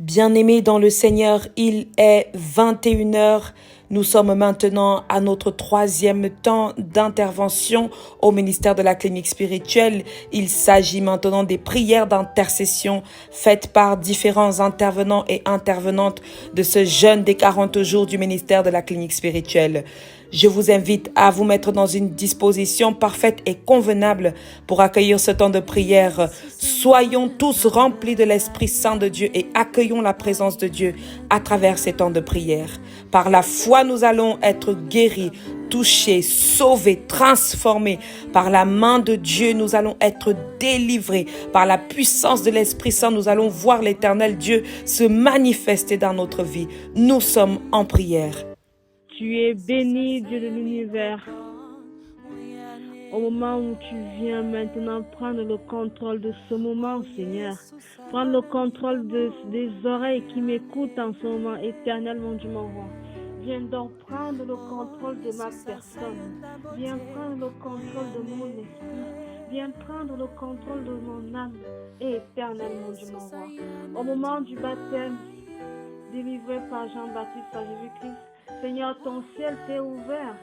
Bien-aimés dans le Seigneur, il est 21 heures. Nous sommes maintenant à notre troisième temps d'intervention au ministère de la clinique spirituelle. Il s'agit maintenant des prières d'intercession faites par différents intervenants et intervenantes de ce jeûne des 40 jours du ministère de la clinique spirituelle. Je vous invite à vous mettre dans une disposition parfaite et convenable pour accueillir ce temps de prière. Soyons tous remplis de l'Esprit Saint de Dieu et accueillons la présence de Dieu à travers ces temps de prière. Par la foi, nous allons être guéris, touchés, sauvés, transformés. Par la main de Dieu, nous allons être délivrés. Par la puissance de l'Esprit Saint, nous allons voir l'Éternel Dieu se manifester dans notre vie. Nous sommes en prière. Tu es béni, Dieu de l'univers. Au moment où tu viens maintenant prendre le contrôle de ce moment, Seigneur. Prendre le contrôle des oreilles qui m'écoutent en ce moment, éternel mon Dieu, mon roi. Viens donc prendre le contrôle de ma personne. Viens prendre le contrôle de mon esprit. Viens prendre le contrôle de mon âme, éternel mon Dieu, mon roi. Au moment du baptême, délivré par Jean-Baptiste, par Jésus-Christ, Seigneur, ton ciel s'est ouvert,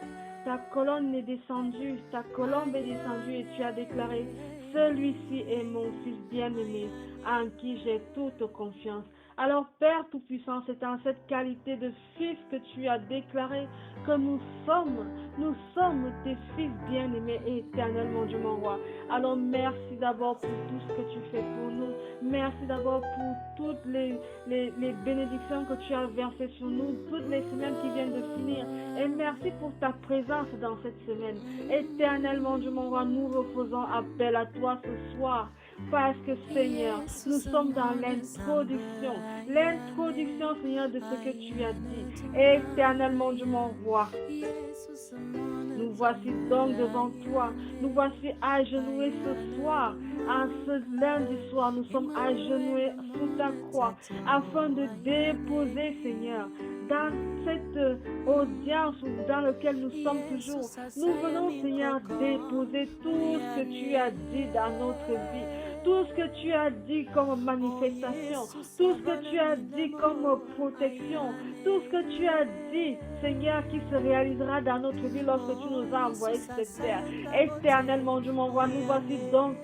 ta colonne est descendue, ta colombe est descendue et tu as déclaré, celui-ci est mon fils bien-aimé, en qui j'ai toute confiance. Alors Père Tout-Puissant, c'est en cette qualité de fils que tu as déclaré que nous sommes tes fils bien-aimés et éternels, mon Dieu, mon roi. Alors merci d'abord pour tout ce que tu fais pour nous. Merci d'abord pour toutes les bénédictions que tu as versées sur nous, toutes les semaines qui viennent de finir. Et merci pour ta présence dans cette semaine. Éternel, mon Dieu, mon roi, nous refaisons appel à toi ce soir. Parce que, Seigneur, nous sommes dans l'introduction, Seigneur, de ce que tu as dit. Éternel, mon Dieu, mon roi, nous voici donc devant toi, nous voici agenouillés ce soir, en ce lundi soir, nous sommes agenouillés sous ta croix, afin de déposer, Seigneur, dans cette audience dans laquelle nous sommes toujours, nous venons, Seigneur, déposer tout ce que tu as dit dans notre vie. Tout ce que tu as dit comme manifestation, tout ce que tu as dit comme protection, tout ce que tu as dit, Seigneur, qui se réalisera dans notre vie lorsque tu nous as envoyé cette terre. Éternel, mon Dieu, mon roi, nous voici donc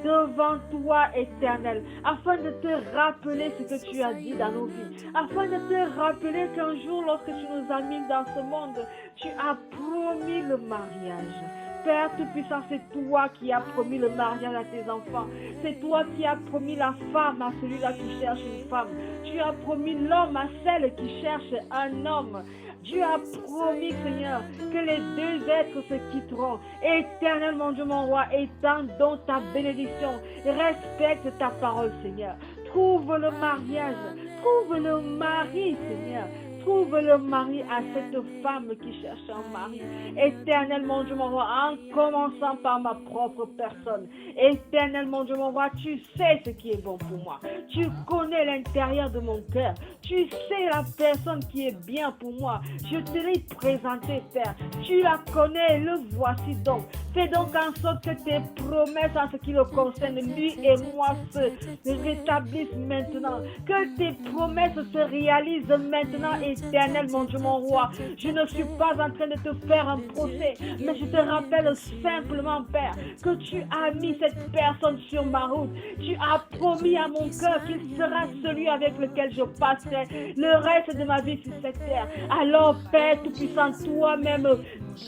devant toi, éternel, afin de te rappeler ce que tu as dit dans nos vies, afin de te rappeler qu'un jour, lorsque tu nous as mis dans ce monde, tu as promis le mariage. Père Tout-Puissant, c'est toi qui as promis le mariage à tes enfants. C'est toi qui as promis la femme à celui-là qui cherche une femme. Tu as promis l'homme à celle qui cherche un homme. Dieu a promis, Seigneur, que les deux êtres se quitteront. Éternel, mon Dieu, mon roi, étends donc ta bénédiction. Respecte ta parole, Seigneur. Trouve le mariage. Trouve le mari, Seigneur. Trouve le mari à cette femme qui cherche un mari. Éternel, mon Dieu, mon roi, en commençant par ma propre personne. Éternel, mon Dieu, mon roi, tu sais ce qui est bon pour moi. Tu connais l'intérieur de mon cœur. Tu sais la personne qui est bien pour moi. Je te l'ai présentée, Père. Tu la connais, le voici donc. Fais donc en sorte que tes promesses en ce qui le concerne, lui et moi, se rétablissent maintenant. Que tes promesses se réalisent maintenant, éternel, mon Dieu, mon roi. Je ne suis pas en train de te faire un procès, mais je te rappelle simplement, Père, que tu as mis cette personne sur ma route. Tu as promis à mon cœur qu'il sera celui avec lequel je passerai le reste de ma vie sur cette terre. Alors, Père Tout-Puissant, toi-même,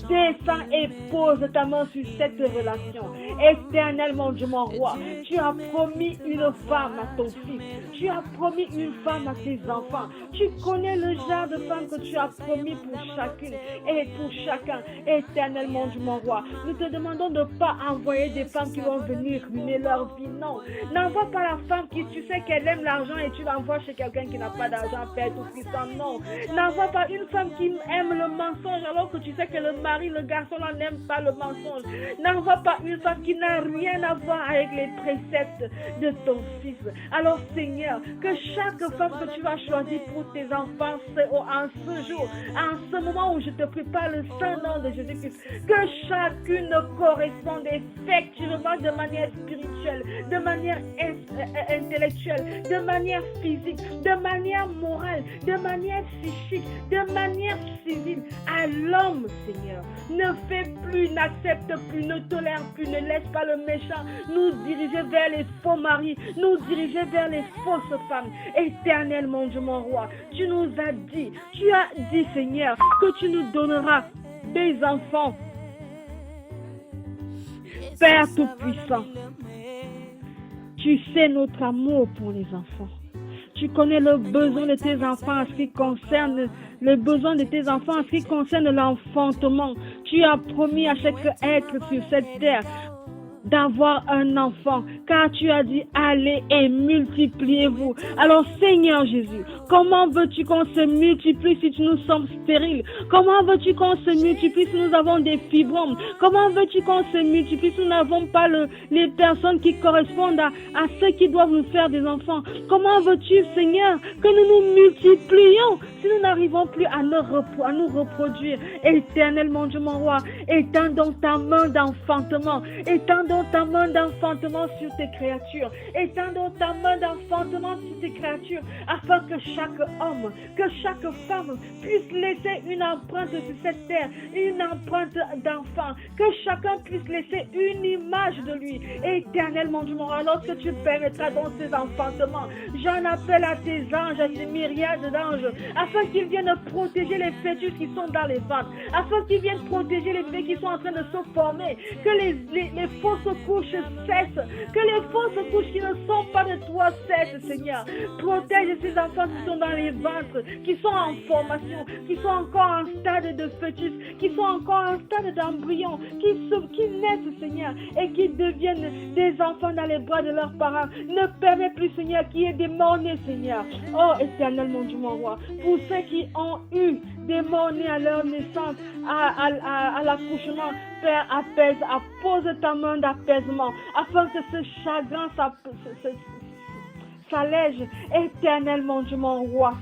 descends et pose ta main sur cette relation. Éternel, mon Dieu, mon roi, tu as promis une femme à ton fils. Tu as promis une femme à tes enfants. Tu connais le genre de femme que tu as promis pour chacune et pour chacun. Éternel, mon Dieu, mon roi, nous te demandons de ne pas envoyer des femmes qui vont venir ruiner leur vie. Non. N'envoie pas la femme qui, tu sais qu'elle aime l'argent et tu l'envoies chez quelqu'un qui n'a pas d'argent, Père Tout-Puissant. Non. N'envoie pas une femme qui aime le mensonge alors que tu sais que le mari, le garçon là n'aime pas le mensonge. N'envoie pas une femme qui n'a rien à voir avec les préceptes de ton fils. Alors Seigneur, que chaque femme que tu vas choisir pour tes enfants en ce jour, en ce moment où je te prépare le Saint-Nom de Jésus-Christ, que chacune corresponde effectivement de manière spirituelle spirituelle, de manière intellectuelle, de manière physique, de manière morale, de manière psychique, de manière civile, à l'homme, Seigneur. Ne fais plus, n'accepte plus, ne tolère plus, ne laisse pas le méchant nous diriger vers les faux maris, nous diriger vers les fausses femmes. Éternel mon Dieu, mon roi, tu nous as dit, Seigneur, que tu nous donneras des enfants. Père Tout-Puissant, tu sais notre amour pour les enfants. Tu connais le besoin de tes enfants en ce qui concerne l'enfantement. Tu as promis à chaque être sur cette terre d'avoir un enfant, car tu as dit allez et multipliez-vous. Alors Seigneur Jésus, comment veux-tu qu'on se multiplie si nous sommes stériles? Comment veux-tu qu'on se multiplie si nous avons des fibromes? Comment veux-tu qu'on se multiplie si nous n'avons pas les personnes qui correspondent à ceux qui doivent nous faire des enfants? Comment veux-tu, Seigneur, que nous nous multiplions si nous n'arrivons plus à nous reproduire? Éternel mon Dieu, mon roi, étends donc ta main d'enfantement, étends donc ta main d'enfantement sur tes créatures, étends donc ta main d'enfantement sur tes créatures, afin que chaque homme, que chaque femme puisse laisser une empreinte sur cette terre, une empreinte d'enfant, que chacun puisse laisser une image de lui. Éternel mon Dieu, mon roi, lorsque tu permettras dans ces enfantements, j'en appelle à tes anges, à tes myriades d'anges, afin qu'ils viennent protéger les fœtus qui sont dans les ventres, afin qu'ils viennent protéger les bébés qui sont en train de se former, que les fausses couches cessent, que les fausses couches qui ne sont pas de toi cessent, Seigneur. Protège ces enfants qui sont dans les ventres, qui sont en formation, qui sont encore en stade de fœtus, qui sont encore en stade d'embryon, qui naissent, Seigneur, et qui deviennent des enfants dans les bras de leurs parents. Ne permets plus, Seigneur, qu'il y ait des morts-nés, Seigneur. Oh, éternel mon Dieu, mon roi, pour ceux qui ont eu des morts-nés à leur naissance, à l'accouchement, Père, appose ta main d'apaisement, afin que ce chagrin s'allège. Éternel mon Dieu, mon roi,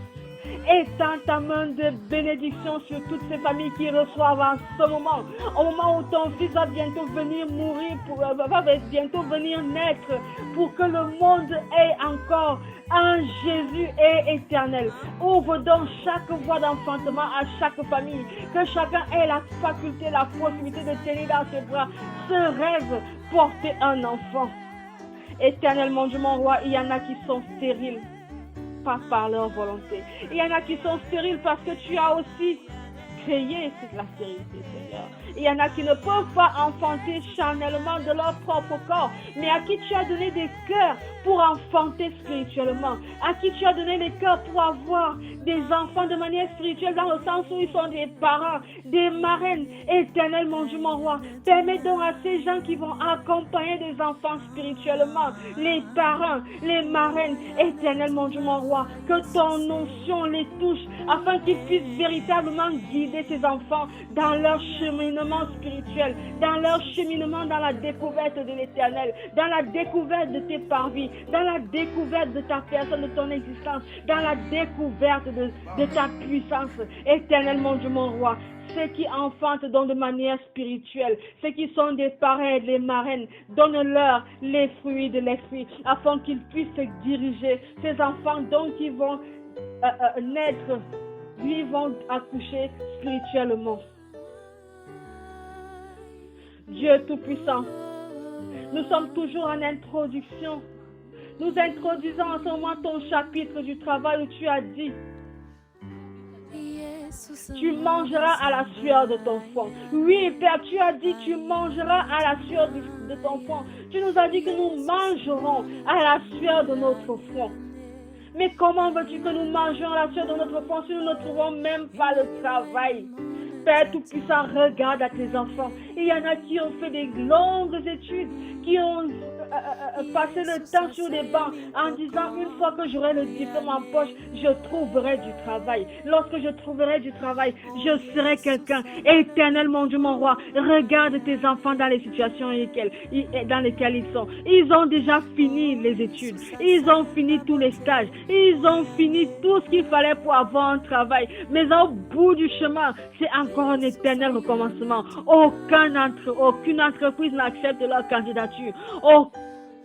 étends ta main de bénédiction sur toutes ces familles qui reçoivent en ce moment, au moment où ton fils va bientôt venir mourir, va bientôt venir naître, pour que le monde ait encore un Jésus est éternel. Ouvre donc chaque voie d'enfantement à chaque famille, que chacun ait la faculté, la possibilité de tenir dans ses bras ce rêve, porter un enfant. Éternel mon Dieu, mon roi, il y en a qui sont stériles, pas par leur volonté. Il y en a qui sont stériles parce que tu as aussi créé la stérilité, Seigneur. Il y en a qui ne peuvent pas enfanter charnellement de leur propre corps, mais à qui tu as donné des cœurs pour enfanter spirituellement, à qui tu as donné des cœurs pour avoir des enfants de manière spirituelle, dans le sens où ils sont des parents, des marraines. Éternel mon Dieu, mon roi, permets donc à ces gens qui vont accompagner des enfants spirituellement, les parents, les marraines, éternel mon Dieu, mon roi, que ton onction les touche, afin qu'ils puissent véritablement guider ces enfants dans leur cheminement spirituel, dans leur cheminement dans la découverte de l'éternel, dans la découverte de tes parvis, dans la découverte de ta personne, de ton existence, dans la découverte de ta puissance. Éternel mon Dieu, mon roi, ceux qui enfantent donc de manière spirituelle, ceux qui sont des parrains et des marraines, donne-leur les fruits de l'esprit, afin qu'ils puissent se diriger. Ces enfants donc qui vont naître, ils vont accoucher spirituellement. Dieu Tout-Puissant, nous sommes toujours en introduction. Nous introduisons en ce moment ton chapitre du travail où tu as dit: tu mangeras à la sueur de ton front. Oui, Père, tu as dit tu mangeras à la sueur de ton front. Tu nous as dit que nous mangerons à la sueur de notre front. Mais comment veux-tu que nous mangions à la sueur de notre front si nous ne trouvons même pas le travail? Père Tout-Puissant, regarde à tes enfants. Il y en a qui ont fait des longues études, qui ont passé le temps sur des bancs en disant: une fois que j'aurai le diplôme en poche, je trouverai du travail. Lorsque je trouverai du travail, je serai quelqu'un. Éternel mon Dieu, mon roi, regarde tes enfants dans les situations dans lesquelles ils sont. Ils ont déjà fini les études. Ils ont fini tous les stages. Ils ont fini tout ce qu'il fallait pour avoir un travail. Mais au bout du chemin, c'est encore un éternel recommencement. Aucune entreprise n'accepte leur candidature.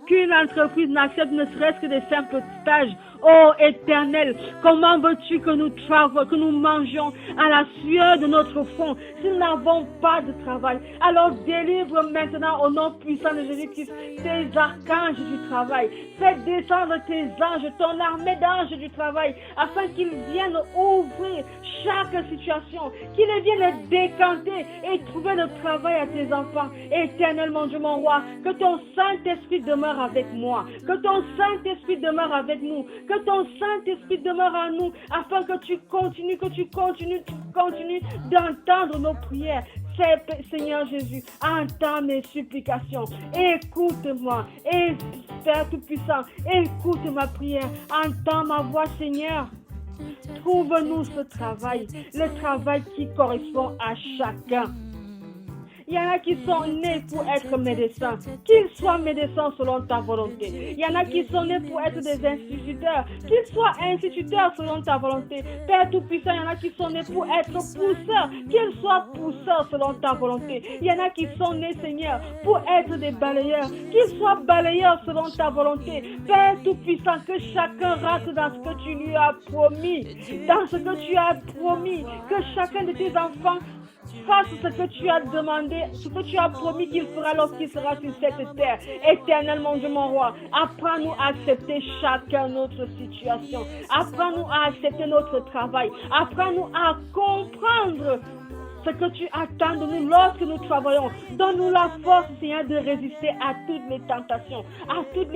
qu'aucune entreprise n'accepte ne serait-ce que des simples stages. Oh Éternel, comment veux-tu que nous travaillions, que nous mangeons à la sueur de notre front si nous n'avons pas de travail? Alors délivre maintenant au nom puissant de Jésus-Christ tes archanges du travail. Fais descendre tes anges, ton armée d'anges du travail, afin qu'ils viennent ouvrir chaque situation, qu'ils viennent décanter et trouver le travail à tes enfants. Éternel mon Dieu, mon roi, que ton Saint-Esprit demeure avec moi, que ton Saint-Esprit demeure avec nous, que ton Saint-Esprit demeure en nous, afin que tu continues d'entendre nos prières. Seigneur Jésus, entends mes supplications. Écoute-moi. Et Père Tout-Puissant, écoute ma prière. Entends ma voix, Seigneur. Trouve-nous ce travail, le travail qui correspond à chacun. Il y en a qui sont nés pour être médecins, qu'ils soient médecins selon ta volonté. Il y en a qui sont nés pour être des instituteurs, qu'ils soient instituteurs selon ta volonté. Père Tout-Puissant, il y en a qui sont nés pour être pousseurs, qu'ils soient pousseurs selon ta volonté. Il y en a qui sont nés, Seigneur, pour être des balayeurs, qu'ils soient balayeurs selon ta volonté. Père Tout-Puissant, que chacun rentre dans ce que tu lui as promis, dans ce que tu as promis, que chacun de tes enfants fasse ce que tu as demandé, ce que tu as promis qu'il fera lorsqu'il sera sur cette terre. Éternel mon Dieu, mon roi, apprends-nous à accepter chacun notre situation. Apprends-nous à accepter notre travail. Apprends-nous à comprendre ce que tu attends de nous lorsque nous travaillons. Donne-nous la force, Seigneur, de résister à toutes les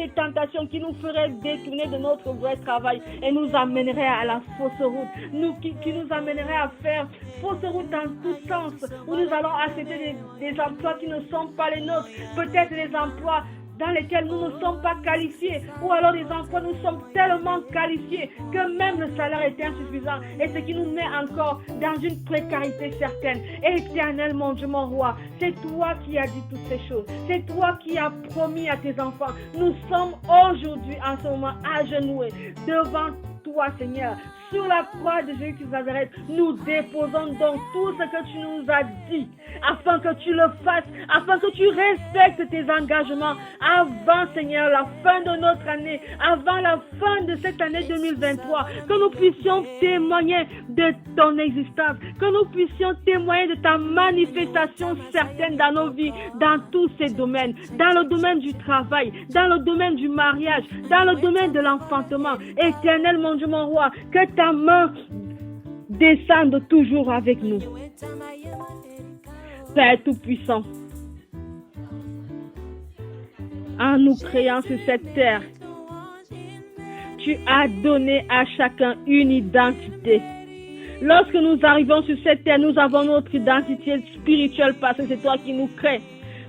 tentations qui nous feraient détourner de notre vrai travail et nous amèneraient à la fausse route, qui nous amèneraient à faire fausse route dans tous sens, où nous allons accepter des emplois qui ne sont pas les nôtres, peut-être des emplois dans lesquels nous ne sommes pas qualifiés, ou alors des emplois nous sommes tellement qualifiés que même le salaire est insuffisant, et ce qui nous met encore dans une précarité certaine. Éternel mon Dieu, mon roi, c'est toi qui as dit toutes ces choses, c'est toi qui as promis à tes enfants. Nous sommes aujourd'hui en ce moment agenouillés devant toi, Seigneur, sur la croix de Jésus de Nazareth. Nous déposons donc tout ce que tu nous as dit, afin que tu le fasses, afin que tu respectes tes engagements avant, Seigneur, la fin de notre année, avant la fin de cette année 2023, que nous puissions témoigner de ton existence, que nous puissions témoigner de ta manifestation certaine dans nos vies, dans tous ces domaines, dans le domaine du travail, dans le domaine du mariage, dans le domaine de l'enfantement. Éternel mon Dieu, mon roi, que ta main descende toujours avec nous. Père Tout-Puissant, en nous créant sur cette terre, tu as donné à chacun une identité. Lorsque nous arrivons sur cette terre, nous avons notre identité spirituelle parce que c'est toi qui nous crées.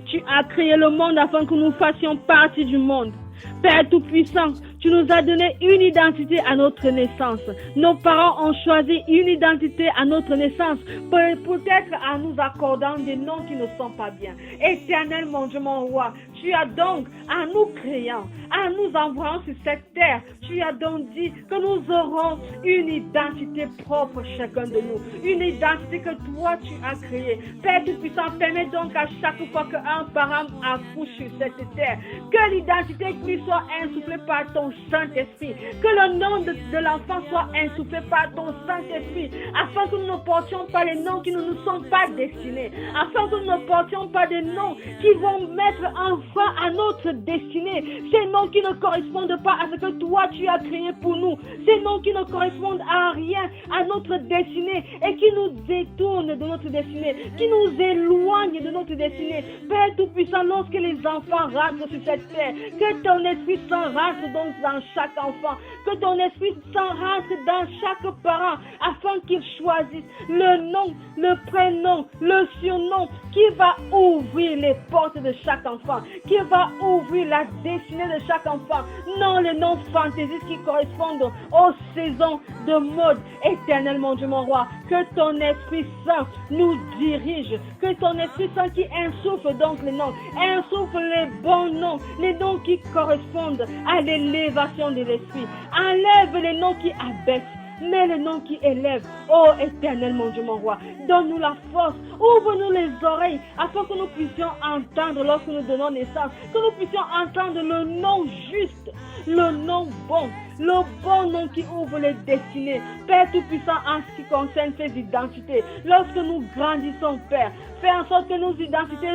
Tu as créé le monde afin que nous fassions partie du monde. Père Tout-Puissant, tu nous as donné une identité à notre naissance. Nos parents ont choisi une identité à notre naissance, peut-être en nous accordant des noms qui ne sont pas bien. Éternel mon Dieu, mon roi, tu as donc, en nous créant, en nous envoyant sur cette terre, tu as donc dit que nous aurons une identité propre chacun de nous, une identité que toi tu as créée. Père Tout-Puissant, permets donc à chaque fois qu'un parent accouche sur cette terre, que l'identité lui soit insufflée par ton Saint-Esprit, que le nom de l'enfant soit insufflé par ton Saint-Esprit, afin que nous ne portions pas les noms qui ne nous sont pas destinés, afin que nous ne portions pas des noms qui vont mettre un frein à notre destinée, ces noms qui ne correspondent pas à ce que toi tu as créé pour nous, ces noms qui ne correspondent à rien, à notre destinée, et qui nous détournent de notre destinée, qui nous éloignent de notre destinée. Père Tout-Puissant, lorsque les enfants rentrent sur cette terre, que ton Esprit Saint rentre donc dans chaque enfant, que ton Esprit Saint rentre dans chaque parent, afin qu'il choisisse le nom, le prénom, le surnom qui va ouvrir les portes de chaque enfant, qui va ouvrir la destinée de chaque enfant, non les noms fantaisistes qui correspondent aux saisons de mode. Éternel mon Dieu, mon roi, que ton Esprit Saint nous dirige, que ton Esprit Saint qui insuffle donc les noms, insuffle les bons noms, les noms qui correspondent à l'élévation de l'esprit. Enlève les noms qui abaissent, mais le nom qui élève. Oh éternel mon Dieu, mon roi, donne-nous la force, ouvre-nous les oreilles, afin que nous puissions entendre lorsque nous donnons naissance, que nous puissions entendre le nom juste, le nom bon, le bon nom qui ouvre les destinées. Père Tout-Puissant, en ce qui concerne ces identités, lorsque nous grandissons, Père, fais en sorte que nos identités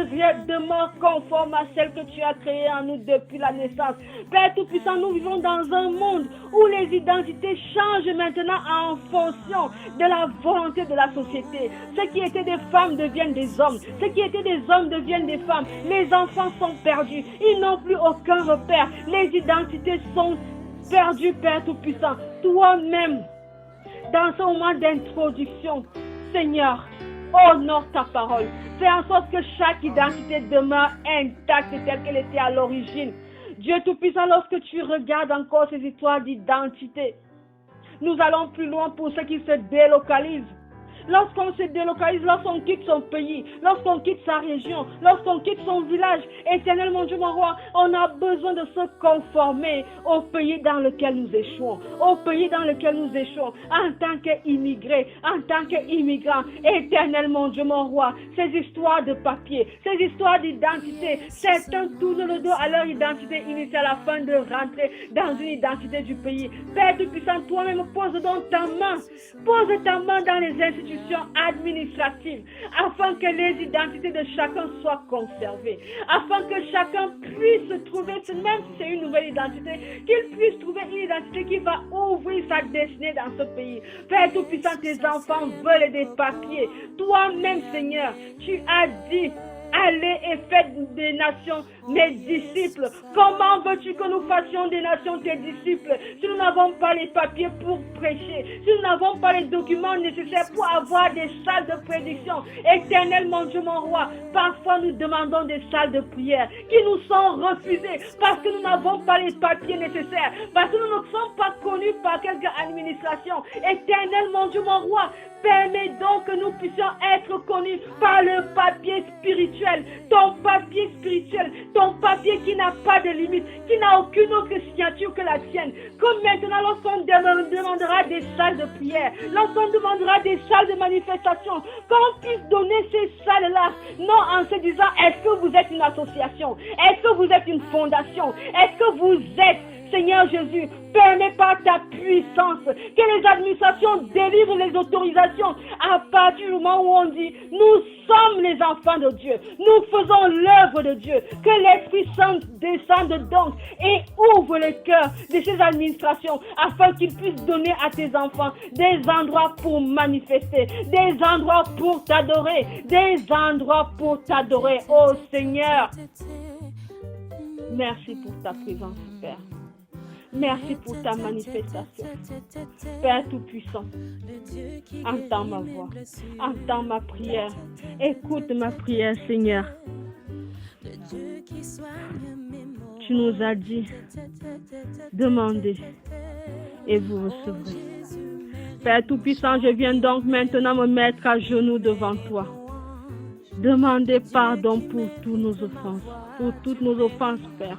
demeurent conformes à celles que tu as créées en nous depuis la naissance. Père Tout-Puissant, nous vivons dans un monde où les identités changent maintenant en fonction de la volonté de la société. Ceux qui étaient des femmes deviennent des hommes. Ceux qui étaient des hommes deviennent des femmes. Les enfants sont perdus. Ils n'ont plus aucun repère. Les identités sont perdues, Père Tout-Puissant. Toi-même, dans ce moment d'introduction, Seigneur, honore ta parole. Fais en sorte que chaque identité demeure intacte telle qu'elle était à l'origine. Dieu Tout-Puissant, lorsque tu regardes encore ces histoires d'identité, nous allons plus loin pour ceux qui se délocalisent. Lorsqu'on se délocalise, lorsqu'on quitte son pays, lorsqu'on quitte sa région, lorsqu'on quitte son village, éternel mon Dieu, mon roi, on a besoin de se conformer au pays dans lequel nous échouons, au pays dans lequel nous échouons, en tant qu'immigrés, en tant qu'immigrants. Éternel mon Dieu, mon roi, ces histoires de papier, ces histoires d'identité, certains tournent le dos à leur identité initiale afin de rentrer dans une identité du pays. Père Tout-Puissant, toi-même, pose donc ta main dans les institutions administratives, afin que les identités de chacun soient conservées, afin que chacun puisse trouver, même si c'est une nouvelle identité, qu'il puisse trouver une identité qui va ouvrir sa destinée dans ce pays. Père Tout-Puissant, tes enfants veulent des papiers. Toi-même, Seigneur, tu as dit: allez et faites des nations mes disciples. Comment veux-tu que nous fassions des nations tes disciples si nous n'avons pas les papiers pour prêcher, si nous n'avons pas les documents nécessaires pour avoir des salles de prédiction? Éternel mon Dieu, mon roi, parfois nous demandons des salles de prière qui nous sont refusées parce que nous n'avons pas les papiers nécessaires, parce que nous ne sommes pas connus par quelque administration. Éternel mon Dieu, mon roi, permets donc que nous puissions être connus par le papier spirituel, ton papier spirituel, ton papier qui n'a pas de limite, qui n'a aucune autre signature que la tienne. Comme maintenant, lorsqu'on demandera des salles de prière, lorsqu'on demandera des salles de manifestation, qu'on puisse donner ces salles-là, non en se disant: est-ce que vous êtes une association? Est-ce que vous êtes une fondation? Est-ce que vous êtes, Seigneur Jésus, permets par ta puissance que les administrations délivrent les autorisations à partir du moment où on dit: nous sommes les enfants de Dieu, nous faisons l'œuvre de Dieu. Que l'Esprit Saint descende donc et ouvre les cœurs de ces administrations afin qu'ils puissent donner à tes enfants des endroits pour manifester, des endroits pour t'adorer, des endroits pour t'adorer. Oh Seigneur, merci pour ta présence, Père. Merci pour ta manifestation. Père Tout-Puissant, entends ma voix, entends ma prière, écoute ma prière, Seigneur. Tu nous as dit: demandez et vous recevrez. Père Tout-Puissant, je viens donc maintenant me mettre à genoux devant toi. Demandez pardon pour toutes nos offenses, Père.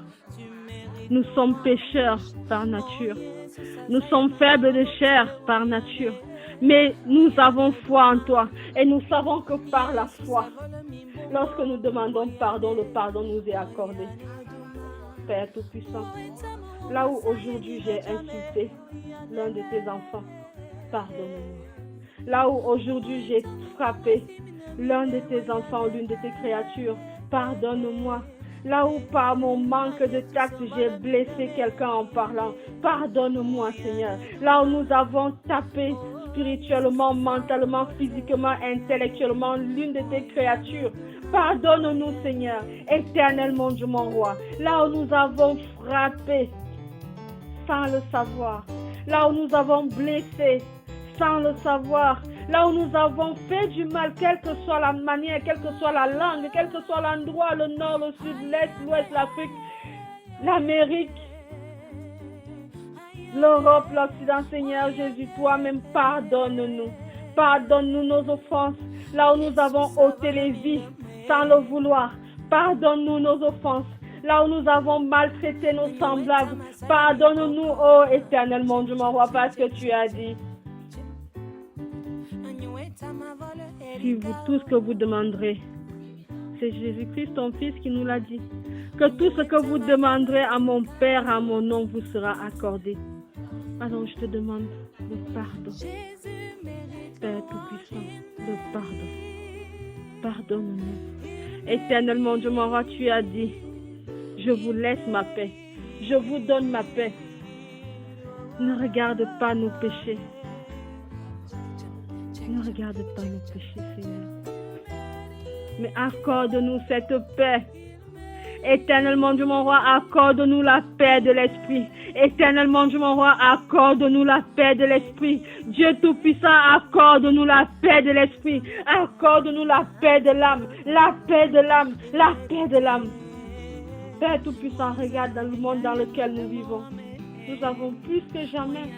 Nous sommes pécheurs par nature. Nous sommes faibles de chair par nature. Mais nous avons foi en toi. Et nous savons que par la foi, lorsque nous demandons pardon, le pardon nous est accordé. Père Tout-Puissant, là où aujourd'hui j'ai insulté l'un de tes enfants, pardonne-moi. Là où aujourd'hui j'ai frappé l'un de tes enfants, l'une de tes créatures, pardonne-moi. Là où par mon manque de tact j'ai blessé quelqu'un en parlant, pardonne-moi Seigneur. Là où nous avons tapé spirituellement, mentalement, physiquement, intellectuellement l'une de tes créatures, pardonne-nous Seigneur. Éternel mon Dieu, mon roi. Là où nous avons frappé sans le savoir, là où nous avons blessé sans le savoir, là où nous avons fait du mal, quelle que soit la manière, quelle que soit la langue, quel que soit l'endroit, le nord, le sud, l'est, l'ouest, l'Afrique, l'Amérique, l'Europe, l'Occident, Seigneur Jésus, toi-même, pardonne-nous. Pardonne-nous nos offenses, là où nous avons ôté les vies sans le vouloir. Pardonne-nous nos offenses, là où nous avons maltraité nos semblables. Pardonne-nous, ô éternel mon Dieu, mon roi, parce que tu as dit: si vous, tout ce que vous demanderez, c'est Jésus-Christ, ton Fils, qui nous l'a dit, que tout ce que vous demanderez à mon Père, à mon nom, vous sera accordé. Alors je te demande le pardon. Père Tout-Puissant, le pardon. Pardonne-nous. Éternel mon Dieu, mon roi, tu as dit, je vous laisse ma paix. Je vous donne ma paix. Ne regarde pas nos péchés. Ne regarde pas nos péchés, Seigneur. Mais accorde-nous cette paix. Éternel mon Dieu, mon roi, accorde-nous la paix de l'esprit. Éternel mon Dieu, mon roi, accorde-nous la paix de l'esprit. Dieu Tout-Puissant, accorde-nous la paix de l'esprit. Accorde-nous la paix de l'âme. La paix de l'âme. La paix de l'âme. Père Tout-Puissant, regarde dans le monde dans lequel nous vivons. Nous avons plus que jamais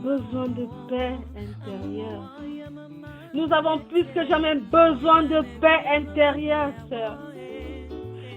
besoin de paix intérieure. Nous avons plus que jamais besoin de paix intérieure, sœur.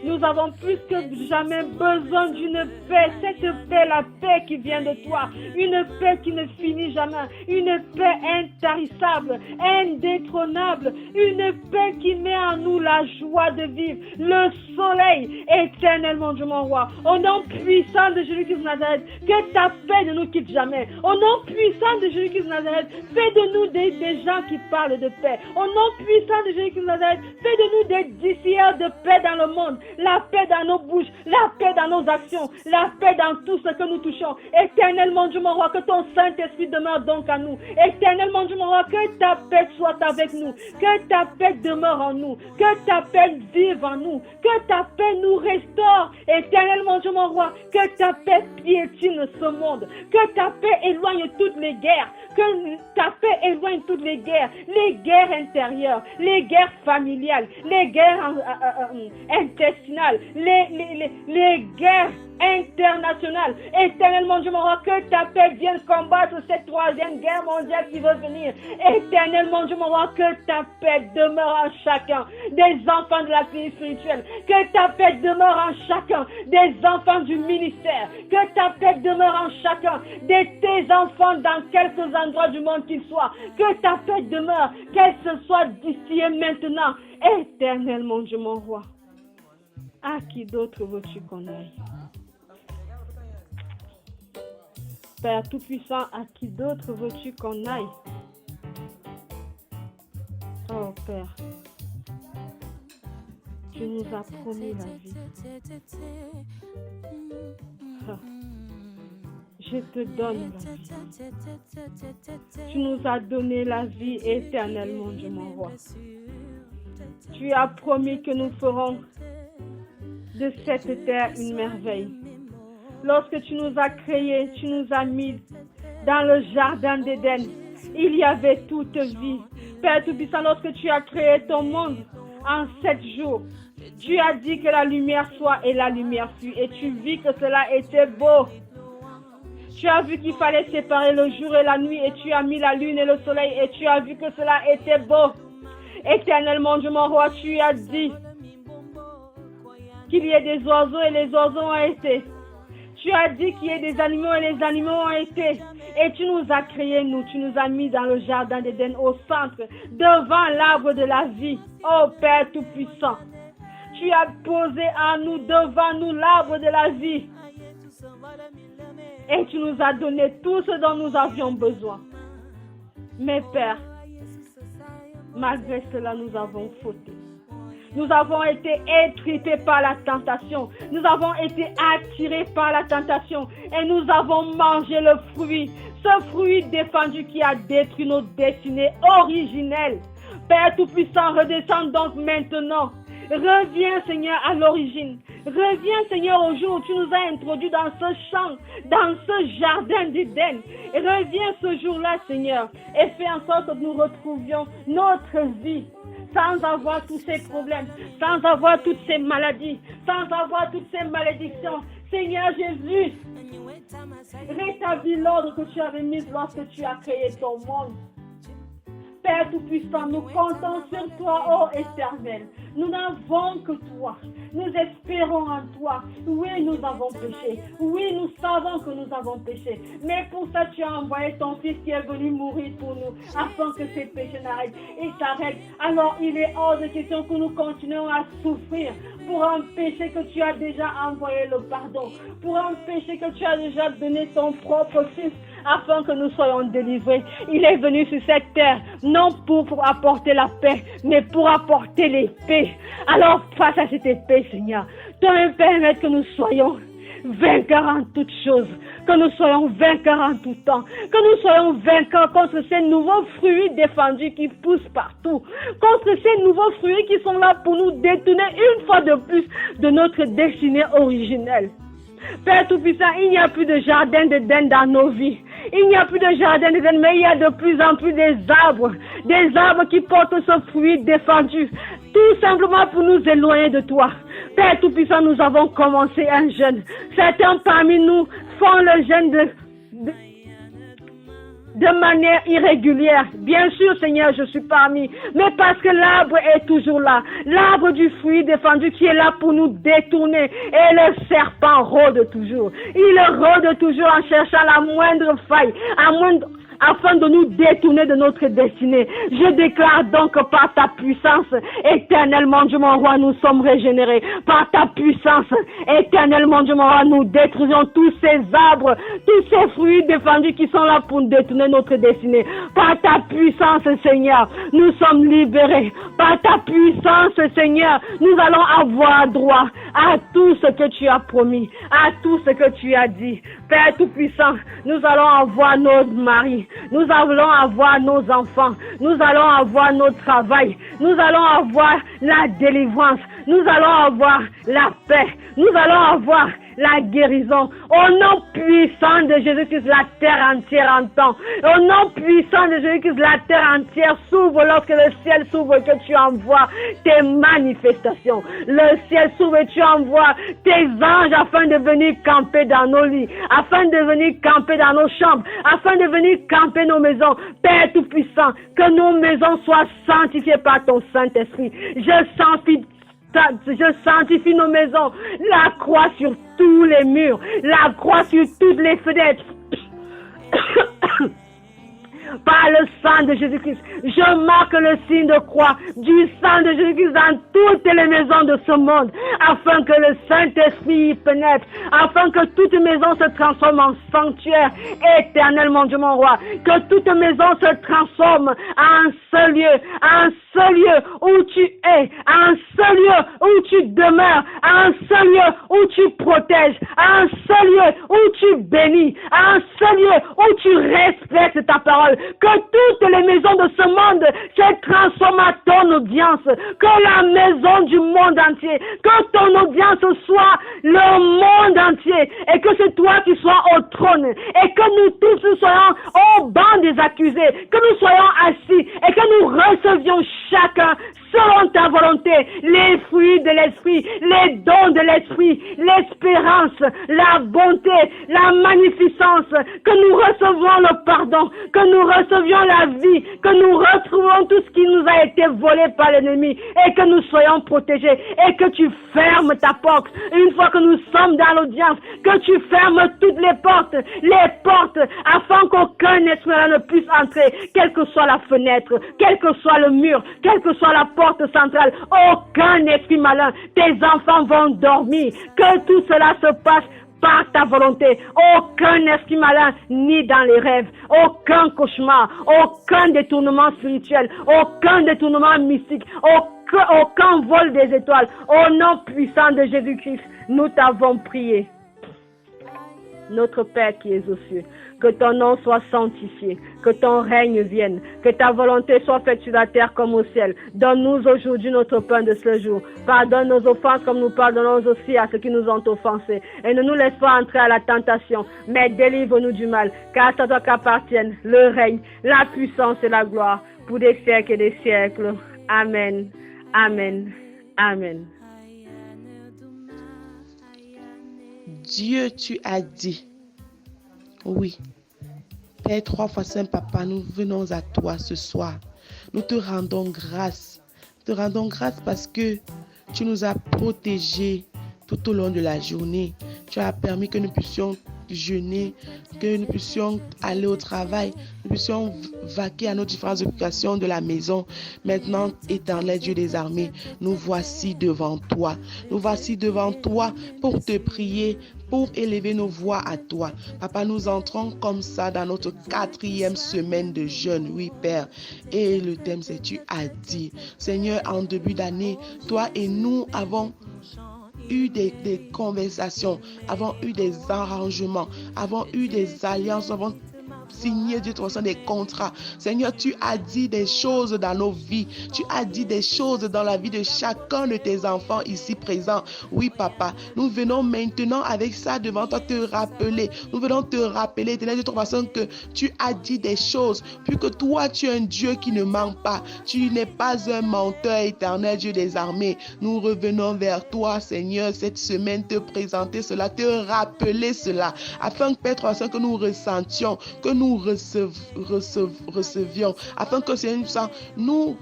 Nous avons plus que jamais besoin d'une paix. Cette paix, la paix qui vient de toi. Une paix qui ne finit jamais. Une paix intarissable, indétrônable. Une paix qui met en nous la joie de vivre. Le soleil éternellement, Dieu mon roi. Au nom puissant de Jésus-Christ de Nazareth, que ta paix ne nous quitte jamais. Au nom puissant de Jésus-Christ de Nazareth, fais de nous des gens qui parlent de paix. Au nom puissant de Jésus-Christ de Nazareth, fais de nous des disciples de paix dans le monde. La paix dans nos bouches, la paix dans nos actions, la paix dans tout ce que nous touchons. Éternellement, Dieu mon roi, que ton Saint-Esprit demeure donc à nous. Éternellement, Dieu mon roi, que ta paix soit avec nous, que ta paix demeure en nous, que ta paix vive en nous, que ta paix nous restaure. Éternellement, Dieu mon roi, que ta paix piétine ce monde, que ta paix éloigne toutes les guerres, que ta paix éloigne toutes les guerres intérieures, les guerres familiales, les guerres intestinales, les guerres internationales. Éternellement, Dieu mon roi, que ta paix vienne combattre cette troisième guerre mondiale qui veut venir. Éternellement, Dieu mon roi, que ta paix demeure en chacun des enfants de la vie spirituelle, que ta paix demeure en chacun des enfants du ministère, que ta paix demeure en chacun de tes enfants dans quelques endroits du monde qu'ils soient, que ta paix demeure, qu'elle se soit d'ici et maintenant. Éternellement, Dieu mon roi, à qui d'autre veux-tu qu'on aille? Père Tout-Puissant, à qui d'autre veux-tu qu'on aille? Oh Père, tu nous as promis la vie. Ah, je te donne la vie. Tu nous as donné la vie éternellement, Dieu mon roi. Tu as promis que nous ferons de cette terre une merveille. Lorsque tu nous as créés, tu nous as mis dans le jardin d'Éden. Il y avait toute vie. Père Tout-Puissant, lorsque tu as créé ton monde en 7 jours, tu as dit que la lumière soit et la lumière fut. Et tu vis que cela était beau. Tu as vu qu'il fallait séparer le jour et la nuit et tu as mis la lune et le soleil et tu as vu que cela était beau. Éternellement, Dieu mon roi, tu as dit qu'il y ait des oiseaux et les oiseaux ont été. Tu as dit qu'il y ait des animaux et les animaux ont été. Et tu nous as créés, nous. Tu nous as mis dans le jardin d'Éden, au centre, devant l'arbre de la vie. Oh Père Tout-Puissant, tu as posé en nous, devant nous, l'arbre de la vie. Et tu nous as donné tout ce dont nous avions besoin. Mais Père, malgré cela, nous avons fauté. Nous avons été étreintés par la tentation. Nous avons été attirés par la tentation. Et nous avons mangé le fruit. Ce fruit défendu qui a détruit nos destinées originelles. Père Tout-Puissant, redescends donc maintenant. Reviens, Seigneur, à l'origine. Reviens, Seigneur, au jour où tu nous as introduits dans ce champ, dans ce jardin d'Éden. Et reviens ce jour-là, Seigneur, et fais en sorte que nous retrouvions notre vie sans avoir tous ces problèmes, sans avoir toutes ces maladies, sans avoir toutes ces malédictions. Seigneur Jésus, rétablis l'ordre que tu avais mis lorsque tu as créé ton monde. Père Tout-Puissant, nous comptons sur toi, ô Éternel. Nous n'avons que toi. Nous espérons en toi. Oui, nous avons péché. Oui, nous savons que nous avons péché. Mais pour ça, tu as envoyé ton Fils qui est venu mourir pour nous, afin que ces péchés n'arrêtent et s'arrêtent. Alors, il est hors de question que nous continuons à souffrir pour un péché que tu as déjà envoyé le pardon, pour un péché que tu as déjà donné ton propre Fils, afin que nous soyons délivrés. Il est venu sur cette terre, non pour apporter la paix, mais pour apporter l'épée. Alors, face à cette épée, Seigneur, donne permettre que nous soyons vainqueurs en toutes choses, que nous soyons vainqueurs en tout temps, que nous soyons vainqueurs contre ces nouveaux fruits défendus qui poussent partout, contre ces nouveaux fruits qui sont là pour nous détourner une fois de plus de notre destinée originelle. Père Tout-Puissant, il n'y a plus de jardin d'Éden dans nos vies. Il n'y a plus de jardin d'Éden, mais il y a de plus en plus des arbres qui portent ce fruit défendu, tout simplement pour nous éloigner de toi. Père Tout-Puissant, nous avons commencé un jeûne. Certains parmi nous font le jeûne de manière irrégulière. Bien sûr, Seigneur, je suis parmi, mais parce que l'arbre est toujours là, l'arbre du fruit défendu qui est là pour nous détourner, et le serpent rôde toujours. Il rôde toujours en cherchant la moindre faille, afin de nous détourner de notre destinée. Je déclare donc que par ta puissance, éternellement, Dieu mon roi, nous sommes régénérés. Par ta puissance, éternellement, Dieu mon roi, nous détruisons tous ces arbres, tous ces fruits défendus qui sont là pour détourner notre destinée. Par ta puissance, Seigneur, nous sommes libérés. Par ta puissance, Seigneur, nous allons avoir droit à tout ce que tu as promis, à tout ce que tu as dit. Père Tout-Puissant, nous allons avoir nos maris, nous allons avoir nos enfants, nous allons avoir notre travail, nous allons avoir la délivrance, nous allons avoir la paix, nous allons avoir la guérison. Au nom puissant de Jésus-Christ, la terre entière entend. Au nom puissant de Jésus-Christ, la terre entière s'ouvre lorsque le ciel s'ouvre et que tu envoies tes manifestations. Le ciel s'ouvre et tu envoies tes anges afin de venir camper dans nos lits, afin de venir camper dans nos chambres, afin de venir camper nos maisons. Père Tout-Puissant, que nos maisons soient sanctifiées par ton Saint-Esprit. Je sanctifie nos maisons, la croix sur tous les murs, la croix sur toutes les fenêtres. Par le sang de Jésus-Christ, je marque le signe de croix du sang de Jésus-Christ dans toutes les maisons de ce monde, afin que le Saint-Esprit y pénètre, afin que toute maison se transforme en sanctuaire éternellement, Dieu mon roi, que toute maison se transforme en un seul lieu où tu es, un seul lieu où tu demeures, un seul lieu où tu protèges, un seul lieu où tu bénis, un seul lieu où tu respectes ta parole. Que toutes les maisons de ce monde se transforment à ton audience, que la maison du monde entier, que ton audience soit le monde entier, et que c'est toi qui sois au trône, et que nous tous soyons au banc des accusés, que nous soyons assis, et que nous recevions chacun selon ta volonté, les fruits de l'esprit, les dons de l'esprit, l'espérance, la bonté, la magnificence, que nous recevons le pardon, que nous recevions la vie, que nous retrouvons tout ce qui nous a été volé par l'ennemi, et que nous soyons protégés, et que tu fermes ta porte, une fois que nous sommes dans l'audience, que tu fermes toutes les portes, afin qu'aucun esprit ne puisse entrer, quelle que soit la fenêtre, quel que soit le mur, quelle que soit la porte centrale, aucun esprit malin, tes enfants vont dormir, que tout cela se passe par ta volonté, aucun esprit malin, ni dans les rêves, aucun cauchemar, aucun détournement spirituel, aucun détournement mystique, aucun vol des étoiles. Au nom puissant de Jésus-Christ, nous t'avons prié. Notre Père qui es aux cieux, que ton nom soit sanctifié, que ton règne vienne, que ta volonté soit faite sur la terre comme au ciel. Donne-nous aujourd'hui notre pain de ce jour. Pardonne nos offenses comme nous pardonnons aussi à ceux qui nous ont offensés. Et ne nous laisse pas entrer à la tentation, mais délivre-nous du mal, car c'est à toi qu'appartiennent le règne, la puissance et la gloire, pour des siècles et des siècles. Amen, amen, amen. Dieu, tu as dit, oui. Père 3 fois Saint Papa, nous venons à toi ce soir. Nous te rendons grâce. Nous te rendons grâce parce que Tu nous as protégés tout au long de la journée. Tu as permis que nous puissions jeûner, que nous puissions aller au travail, nous puissions vaquer à nos différentes occupations de la maison. Maintenant, éternel Dieu des armées, nous voici devant toi. Nous voici devant toi pour te prier, pour élever nos voix à toi. Papa, nous entrons comme ça dans notre 4e semaine de jeûne. Oui, Père. Et le thème, c'est tu as dit. Seigneur, en début d'année, toi et nous avons eu des conversations, avons eu des arrangements, avons eu des alliances, avons signé de toute façon des contrats. Seigneur, tu as dit des choses dans nos vies. Tu as dit des choses dans la vie de chacun de tes enfants ici présents. Oui, Papa, nous venons maintenant avec ça devant toi te rappeler. Nous venons te rappeler, éternel, de toute façon que tu as dit des choses. Puis que toi, tu es un Dieu qui ne ment pas. Tu n'es pas un menteur, éternel Dieu des armées. Nous revenons vers toi, Seigneur, cette semaine, te présenter cela, te rappeler cela, afin que, Père, que nous ressentions, que nous recevions, afin que, Seigneur, nous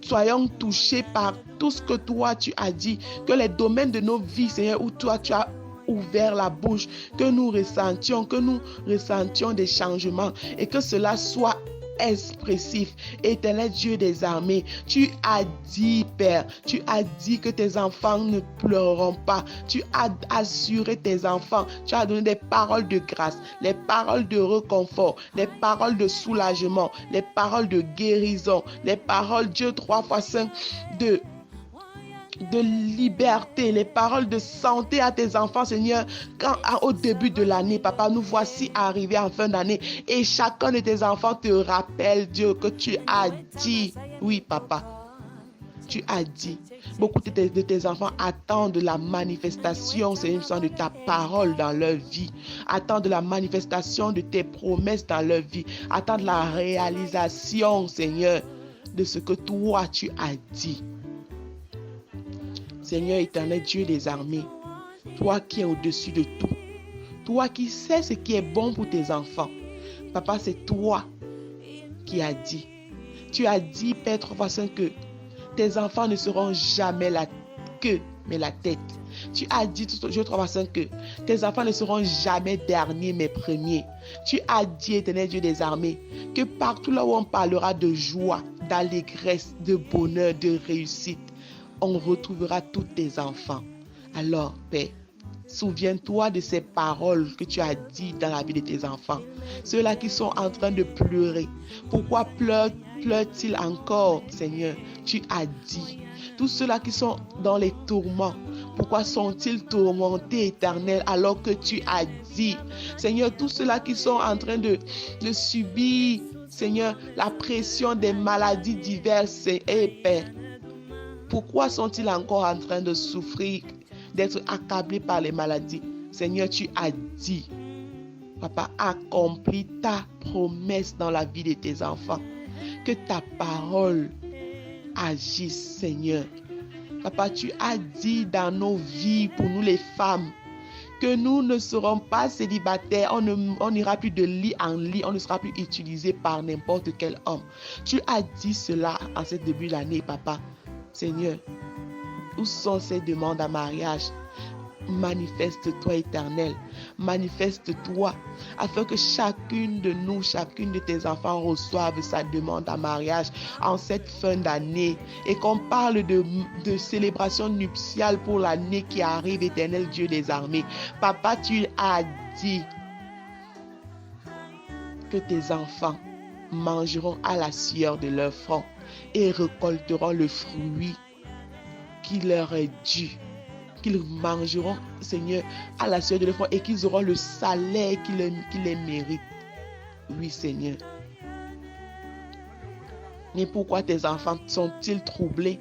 soyons touchés par tout ce que toi tu as dit, que les domaines de nos vies, Seigneur, où toi tu as ouvert la bouche, que nous ressentions des changements et que cela soit expressif. Éternel Dieu des armées, tu as dit, Père, tu as dit que tes enfants ne pleureront pas. Tu as assuré tes enfants. Tu as donné des paroles de grâce, les paroles de réconfort, les paroles de soulagement, les paroles de guérison, les paroles, Dieu 3x5, de liberté, les paroles de santé à tes enfants, Seigneur, au début de l'année, Papa, nous voici arrivés en fin d'année et chacun de tes enfants te rappelle, Dieu, que tu as dit. Oui, Papa, tu as dit. Beaucoup de tes enfants attendent la manifestation, Seigneur, de ta parole dans leur vie, attendent la manifestation de tes promesses dans leur vie, attendent la réalisation, Seigneur, de ce que toi tu as dit. Seigneur éternel Dieu des armées, toi qui es au-dessus de tout, toi qui sais ce qui est bon pour tes enfants. Papa, c'est toi qui as dit. Tu as dit, Père 3x5, que tes enfants ne seront jamais la queue, mais la tête. Tu as dit, Dieu 3x5, que tes enfants ne seront jamais derniers, mais premiers. Tu as dit, éternel Dieu des armées, que partout là où on parlera de joie, d'allégresse, de bonheur, de réussite, on retrouvera tous tes enfants. Alors, Père, souviens-toi de ces paroles que tu as dites dans la vie de tes enfants. Ceux-là qui sont en train de pleurer. Pourquoi pleurent-ils encore, Seigneur? Tu as dit. Tous ceux-là qui sont dans les tourments. Pourquoi sont-ils tourmentés, éternel, alors que tu as dit? Seigneur, tous ceux-là qui sont en train de subir, Seigneur, la pression des maladies diverses, Père, pourquoi sont-ils encore en train de souffrir, d'être accablés par les maladies? Seigneur, tu as dit, Papa, accomplis ta promesse dans la vie de tes enfants. Que ta parole agisse, Seigneur. Papa, tu as dit dans nos vies, pour nous les femmes, que nous ne serons pas célibataires, on n'ira plus de lit en lit, on ne sera plus utilisé par n'importe quel homme. Tu as dit cela en ce début d'année, Papa. Seigneur, où sont ces demandes à mariage? Manifeste-toi, éternel. Manifeste-toi afin que chacune de nous, chacune de tes enfants reçoive sa demande à mariage en cette fin d'année et qu'on parle de célébration nuptiale pour l'année qui arrive, éternel Dieu des armées. Papa, tu as dit que tes enfants mangeront à la sueur de leur front et récolteront le fruit qui leur est dû. Qu'ils mangeront, Seigneur, à la sueur de leur front et qu'ils auront le salaire qui les mérite. Oui, Seigneur. Mais pourquoi tes enfants sont-ils troublés?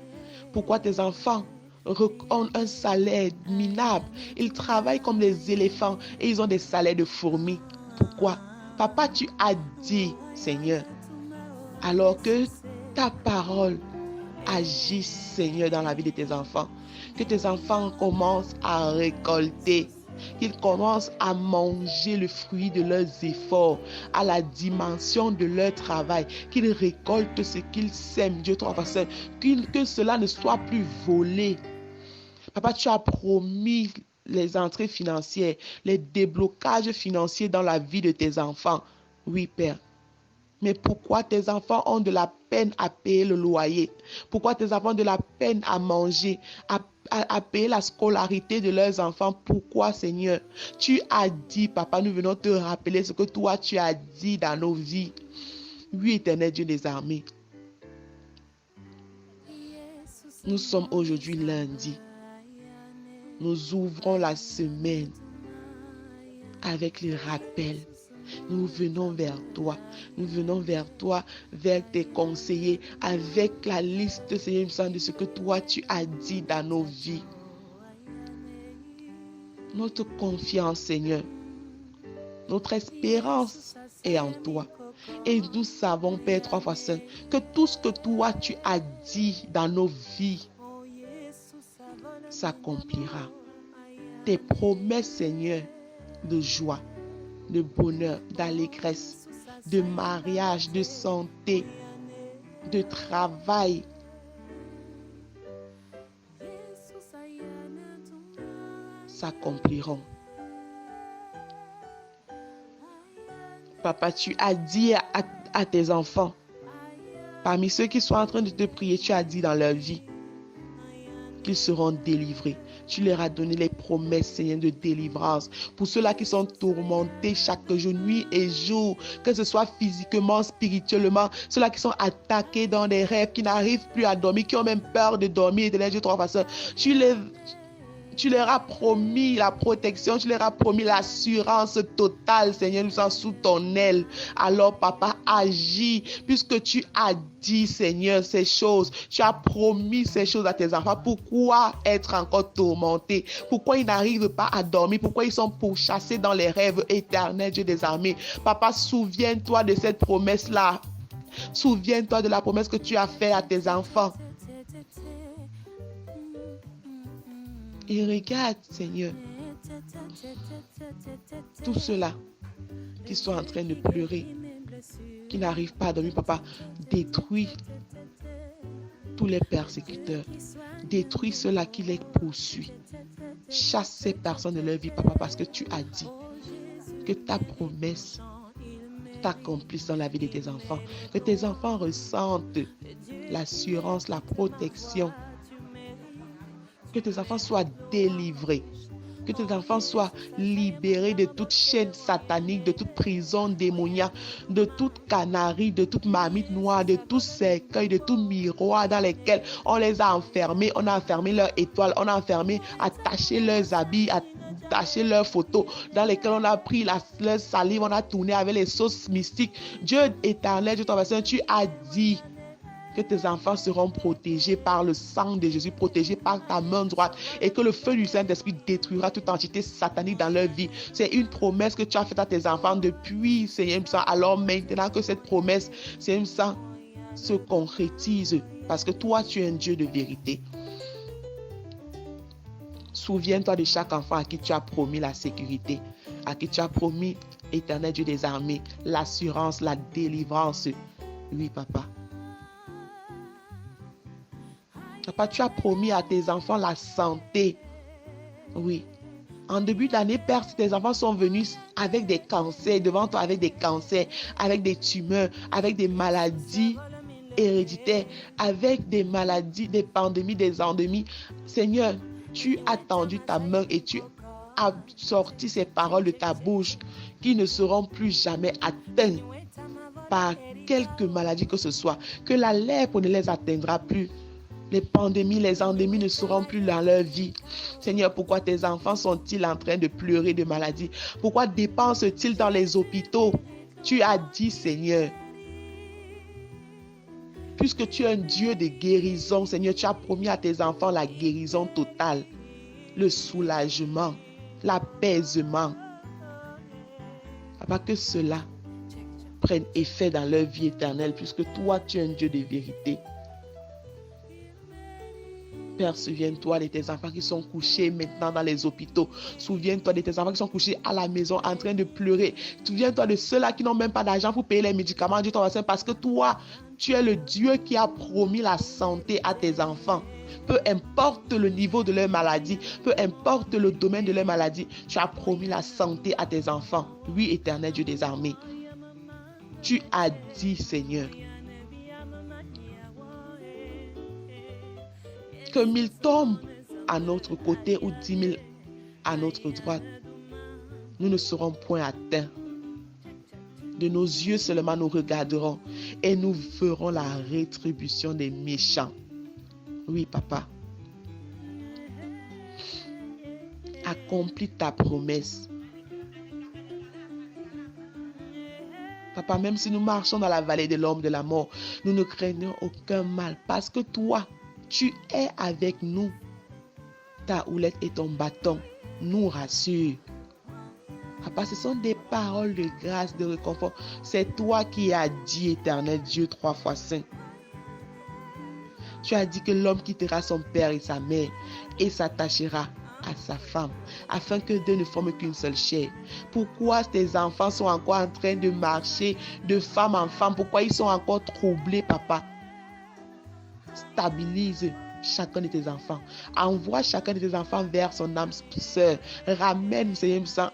Pourquoi tes enfants ont un salaire minable? Ils travaillent comme des éléphants et ils ont des salaires de fourmis. Pourquoi? Papa, tu as dit, Seigneur, alors que ta parole agisse, Seigneur, dans la vie de tes enfants. Que tes enfants commencent à récolter, qu'ils commencent à manger le fruit de leurs efforts, à la dimension de leur travail, qu'ils récoltent ce qu'ils sèment, Dieu 3x5, que cela ne soit plus volé, Papa, tu as promis les entrées financières, les déblocages financiers dans la vie de tes enfants. Oui, Père. Mais pourquoi tes enfants ont de la peine à payer le loyer? Pourquoi tes enfants ont de la peine à manger, à payer la scolarité de leurs enfants? Pourquoi, Seigneur? Tu as dit, Papa, nous venons te rappeler ce que toi, tu as dit dans nos vies. Oui, Éternel Dieu des armées. Nous sommes aujourd'hui lundi. Nous ouvrons la semaine avec les rappels. Nous venons vers toi. Nous venons vers toi, vers tes conseillers, avec la liste, Seigneur, de ce que toi, tu as dit dans nos vies. Notre confiance, Seigneur, notre espérance est en toi. Et nous savons, Père 3 fois Saint, que tout ce que toi, tu as dit dans nos vies s'accomplira. Tes promesses, Seigneur, de joie, de bonheur, d'allégresse, de mariage, de santé, de travail, s'accompliront. Papa, tu as dit à tes enfants, parmi ceux qui sont en train de te prier, tu as dit dans leur vie qu'ils seront délivrés. Tu leur as donné les promesses, Seigneur, de délivrance. Pour ceux-là qui sont tourmentés chaque jour, nuit et jour, que ce soit physiquement, spirituellement, ceux-là qui sont attaqués dans des rêves, qui n'arrivent plus à dormir, qui ont même peur de dormir, et de Dieu trois façons. Tu leur as promis la protection, tu leur as promis l'assurance totale, Seigneur, nous sommes sous ton aile. Alors, Papa, agis, puisque tu as dit, Seigneur, ces choses. Tu as promis ces choses à tes enfants. Pourquoi être encore tourmentés? Pourquoi ils n'arrivent pas à dormir? Pourquoi ils sont pourchassés dans les rêves éternels, Dieu des armées? Papa, souviens-toi de cette promesse-là. Souviens-toi de la promesse que tu as faite à tes enfants. Et regarde, Seigneur, tous ceux-là qui sont en train de pleurer, qui n'arrivent pas à dormir, Papa, détruis tous les persécuteurs, détruis ceux-là qui les poursuivent. Chasse ces personnes de leur vie, Papa, parce que tu as dit que ta promesse t'accomplisse dans la vie de tes enfants, que tes enfants ressentent l'assurance, la protection. Que tes enfants soient délivrés. Que tes enfants soient libérés de toute chaîne satanique, de toute prison démoniaque, de toute canarie, de toute marmite noire, de tout cercueil, de tout miroir dans lesquels on les a enfermés. On a enfermé leurs étoiles, on a enfermé, attaché leurs habits, attaché leurs photos, dans lesquels on a pris leur salive, on a tourné avec les sauces mystiques. Dieu éternel, Dieu ton Seigneur, tu as dit que tes enfants seront protégés par le sang de Jésus, protégés par ta main droite, et que le feu du Saint-Esprit détruira toute entité satanique dans leur vie. C'est une promesse que tu as faite à tes enfants depuis, Seigneur. Alors maintenant que cette promesse, Seigneur, se concrétise, parce que toi, tu es un Dieu de vérité. Souviens-toi de chaque enfant à qui tu as promis la sécurité, à qui tu as promis, éternel Dieu des armées, l'assurance, la délivrance. Oui, Papa. Papa, tu as promis à tes enfants la santé. Oui. En début d'année, Père, si tes enfants sont venus avec des cancers, devant toi avec des cancers, avec des tumeurs, avec des maladies héréditaires, avec des maladies, des pandémies, des endémies, Seigneur, tu as tendu ta main et tu as sorti ces paroles de ta bouche qui ne seront plus jamais atteintes par quelque maladie que ce soit, que la lèpre ne les atteindra plus. Les pandémies, les endémies ne seront plus dans leur vie. Seigneur, pourquoi tes enfants sont-ils en train de pleurer de maladie? Pourquoi dépensent-ils dans les hôpitaux? Tu as dit, Seigneur, puisque tu es un Dieu de guérison, Seigneur, tu as promis à tes enfants la guérison totale, le soulagement, l'apaisement. Papa, que cela prenne effet dans leur vie éternelle, puisque toi, tu es un Dieu de vérité. Père, souviens-toi de tes enfants qui sont couchés maintenant dans les hôpitaux. Souviens-toi de tes enfants qui sont couchés à la maison en train de pleurer. Souviens-toi de ceux-là qui n'ont même pas d'argent pour payer les médicaments. Dieu, parce que toi, tu es le Dieu qui a promis la santé à tes enfants. Peu importe le niveau de leur maladie, peu importe le domaine de leur maladie, tu as promis la santé à tes enfants. Oui, éternel Dieu des armées. Tu as dit, Seigneur, que 1000 tombent à notre côté ou 10 000 à notre droite, nous ne serons point atteints. De nos yeux seulement nous regarderons et nous verrons la rétribution des méchants. Oui, papa. Accomplis ta promesse. Papa, même si nous marchons dans la vallée de l'ombre de la mort, nous ne craignons aucun mal parce que toi, tu es avec nous. Ta houlette et ton bâton nous rassurent. Papa, ce sont des paroles de grâce, de réconfort. C'est toi qui as dit, éternel Dieu, 3 fois saint. Tu as dit que l'homme quittera son père et sa mère et s'attachera à sa femme, afin que deux ne forment qu'une seule chair. Pourquoi tes enfants sont encore en train de marcher de femme en femme? Pourquoi ils sont encore troublés, papa? Stabilise chacun de tes enfants. Envoie chacun de tes enfants vers son âme sœur. Ramène, Seigneur,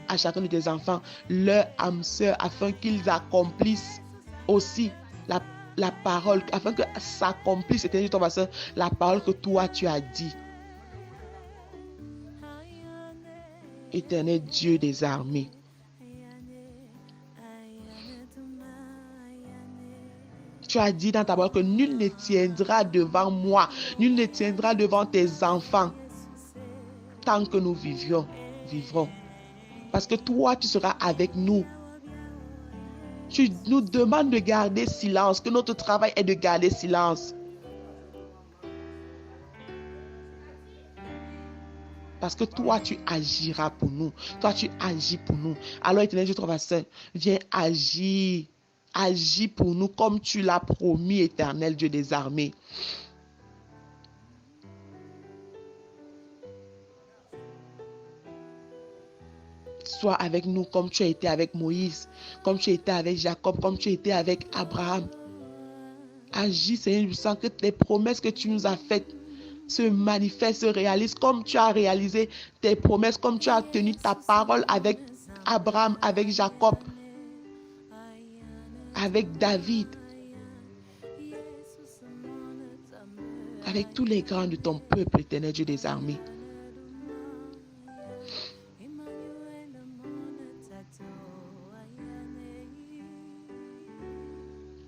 à chacun de tes enfants leur âme sœur, afin qu'ils accomplissent aussi la parole, afin que s'accomplisse, éternel ton pasteur, la parole que toi tu as dit. Éternel Dieu des armées, tu as dit dans ta parole que nul ne tiendra devant moi, nul ne tiendra devant tes enfants tant que nous vivrons. Parce que toi, tu seras avec nous. Tu nous demandes de garder silence, que notre travail est de garder silence. Parce que toi, tu agiras pour nous. Toi, tu agis pour nous. Alors, éternel Dieu, ton Saint, viens agir. Agis pour nous comme tu l'as promis, éternel Dieu des armées. Sois avec nous comme tu as été avec Moïse, comme tu as été avec Jacob, comme tu as été avec Abraham. Agis, Seigneur, je sens que les promesses que tu nous as faites se manifestent, se réalisent comme tu as réalisé tes promesses, comme tu as tenu ta parole avec Abraham, avec Jacob, avec David, avec tous les grands de ton peuple, éternel Dieu des armées.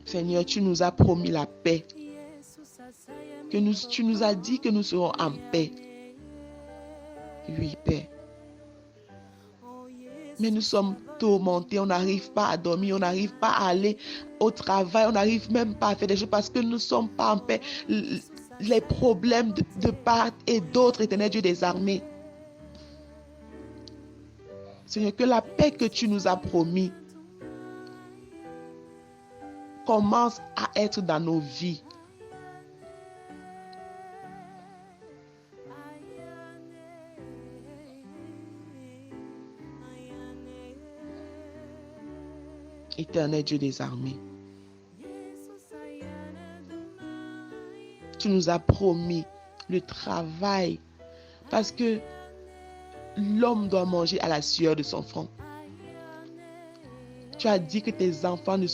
Seigneur, tu nous as promis la paix. Tu nous as dit que nous serons en paix. Oui, Père. Mais nous sommes tourmentés, on n'arrive pas à dormir, on n'arrive pas à aller au travail, on n'arrive même pas à faire des choses parce que nous ne sommes pas en paix. Les problèmes de part et d'autre, éternel Dieu des armées. Seigneur, que la paix que tu nous as promis commence à être dans nos vies. Éternel Dieu des armées, tu nous as promis le travail parce que l'homme doit manger à la sueur de son front. Tu as dit que tes enfants ne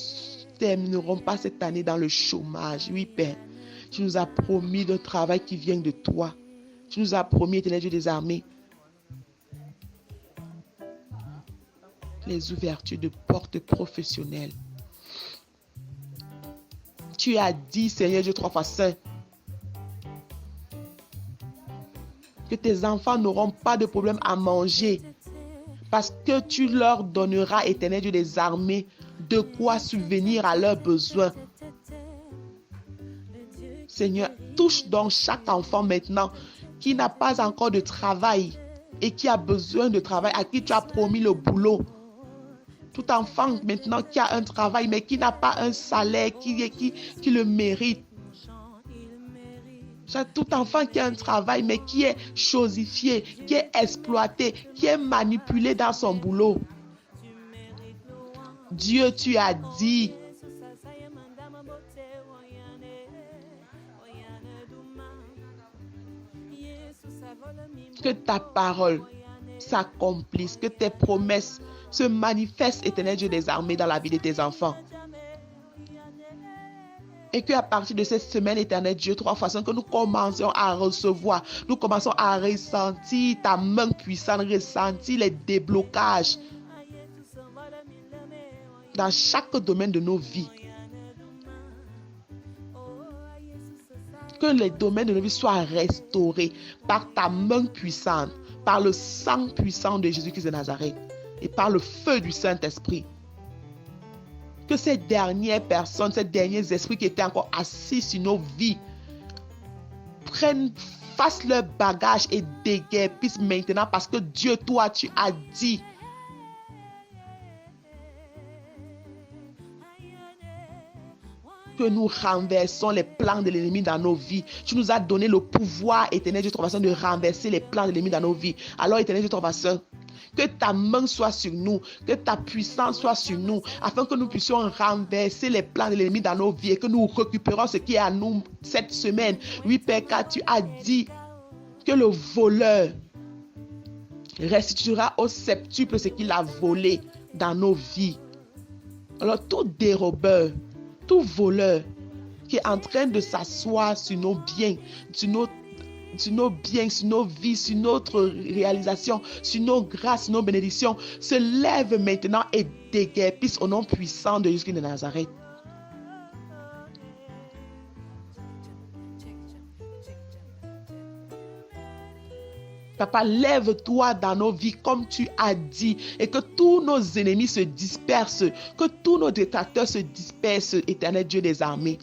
termineront pas cette année dans le chômage. Oui, Père, tu nous as promis le travail qui vient de toi. Tu nous as promis, éternel Dieu des armées, les ouvertures de portes professionnelles. Tu as dit, Seigneur Dieu 3 fois saint, que tes enfants n'auront pas de problème à manger parce que tu leur donneras, éternel Dieu des armées, de quoi subvenir à leurs besoins. Seigneur, touche donc chaque enfant maintenant qui n'a pas encore de travail et qui a besoin de travail, à qui tu as promis le boulot. Tout enfant maintenant qui a un travail mais qui n'a pas un salaire qui le mérite. Tout enfant qui a un travail, mais qui est chosifié, qui est exploité, qui est manipulé dans son boulot. Dieu, tu as dit que ta parole s'accomplisse, que tes promesses se manifestent, Éternel Dieu des armées, dans la vie de tes enfants. Et qu'à partir de cette semaine, Éternel Dieu, 3 fois, que nous commencions à recevoir, nous commençons à ressentir ta main puissante, ressentir les déblocages dans chaque domaine de nos vies. Que les domaines de nos vies soient restaurés par ta main puissante, par le sang puissant de Jésus-Christ de Nazareth et par le feu du Saint-Esprit. Que ces dernières personnes, ces derniers esprits qui étaient encore assis sur nos vies fassent leur bagage et déguerpissent maintenant, parce que Dieu, toi, tu as dit que nous renversons les plans de l'ennemi dans nos vies. Tu nous as donné le pouvoir, Éternel Dieu, de renverser les plans de l'ennemi dans nos vies. Alors, Éternel Dieu, que ta main soit sur nous, que ta puissance soit sur nous, afin que nous puissions renverser les plans de l'ennemi dans nos vies et que nous récupérons ce qui est à nous cette semaine. Oui, Père, car tu as dit que le voleur restituera au septuple ce qu'il a volé dans nos vies. Alors, tout dérobeur, tout voleur qui est en train de s'asseoir sur nos biens, sur nos biens, sur nos vies, sur notre réalisation, sur nos grâces, sur nos bénédictions, se lève maintenant et déguerpisse au nom puissant de Jésus de Nazareth. Papa, lève-toi dans nos vies comme tu as dit, et que tous nos ennemis se dispersent, que tous nos détracteurs se dispersent, Éternel Dieu des armées.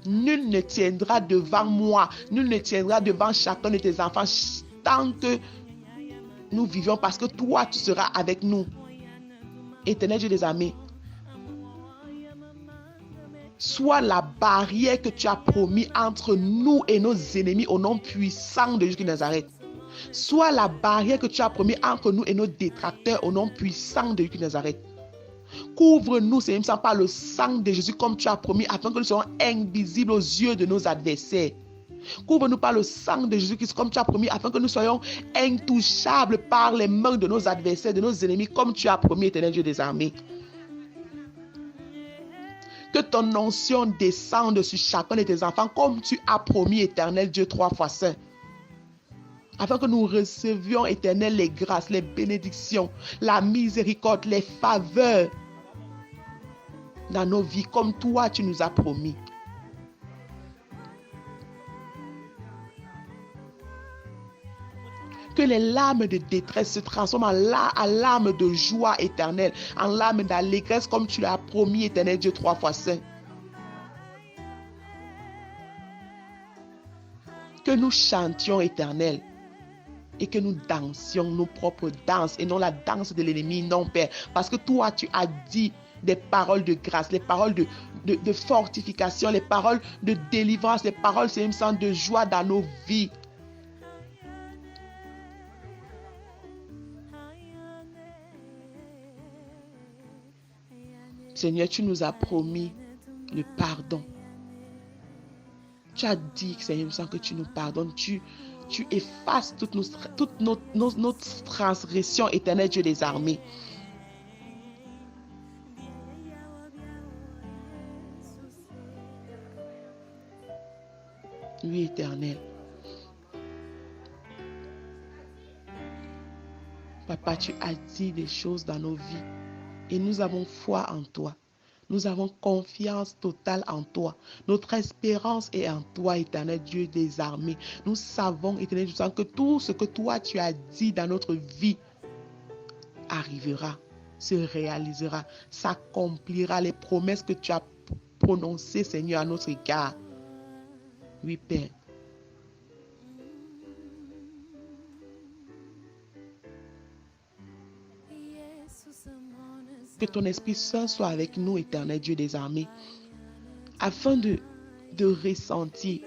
Nul ne tiendra devant moi, nul ne tiendra devant chacun de tes enfants tant que nous vivons, parce que toi, tu seras avec nous. Éternel Dieu des armées, sois la barrière que tu as promis entre nous et nos ennemis au nom puissant de Jésus de Nazareth. Sois la barrière que tu as promis entre nous et nos détracteurs au nom puissant de Jésus de Nazareth. Couvre-nous, Seigneur, par le sang de Jésus comme tu as promis, afin que nous soyons invisibles aux yeux de nos adversaires. Couvre-nous par le sang de Jésus-Christ comme tu as promis, afin que nous soyons intouchables par les mains de nos adversaires, de nos ennemis, comme tu as promis, Éternel Dieu des armées. Que ton onction descende sur chacun de tes enfants, comme tu as promis, Éternel Dieu, 3 fois saint. Afin que nous recevions, Éternel, les grâces, les bénédictions, la miséricorde, les faveurs dans nos vies, comme toi, tu nous as promis. Que les larmes de détresse se transforment en larmes de joie éternelle, en larmes d'allégresse, comme tu l'as promis, Éternel Dieu, 3 fois saint. Que nous chantions, Éternel, et que nous dansions nos propres danses et non la danse de l'ennemi, non, Père. Parce que toi, tu as dit des paroles de grâce, les paroles de fortification, les paroles de délivrance, les paroles, Seigneur, de joie dans nos vies. Seigneur, tu nous as promis le pardon. Tu as dit, Seigneur, que tu nous pardonnes. Tu effaces toutes nos transgressions, Éternel Dieu des armées. Oui, Éternel. Papa, tu as dit des choses dans nos vies. Et nous avons foi en toi. Nous avons confiance totale en toi. Notre espérance est en toi, Éternel Dieu des armées. Nous savons, Éternel Dieu, que tout ce que toi tu as dit dans notre vie arrivera, se réalisera, s'accomplira. Les promesses que tu as prononcées, Seigneur, à notre égard. Oui, Père. Que ton Esprit Saint soit avec nous, Éternel Dieu des armées. afin de ressentir,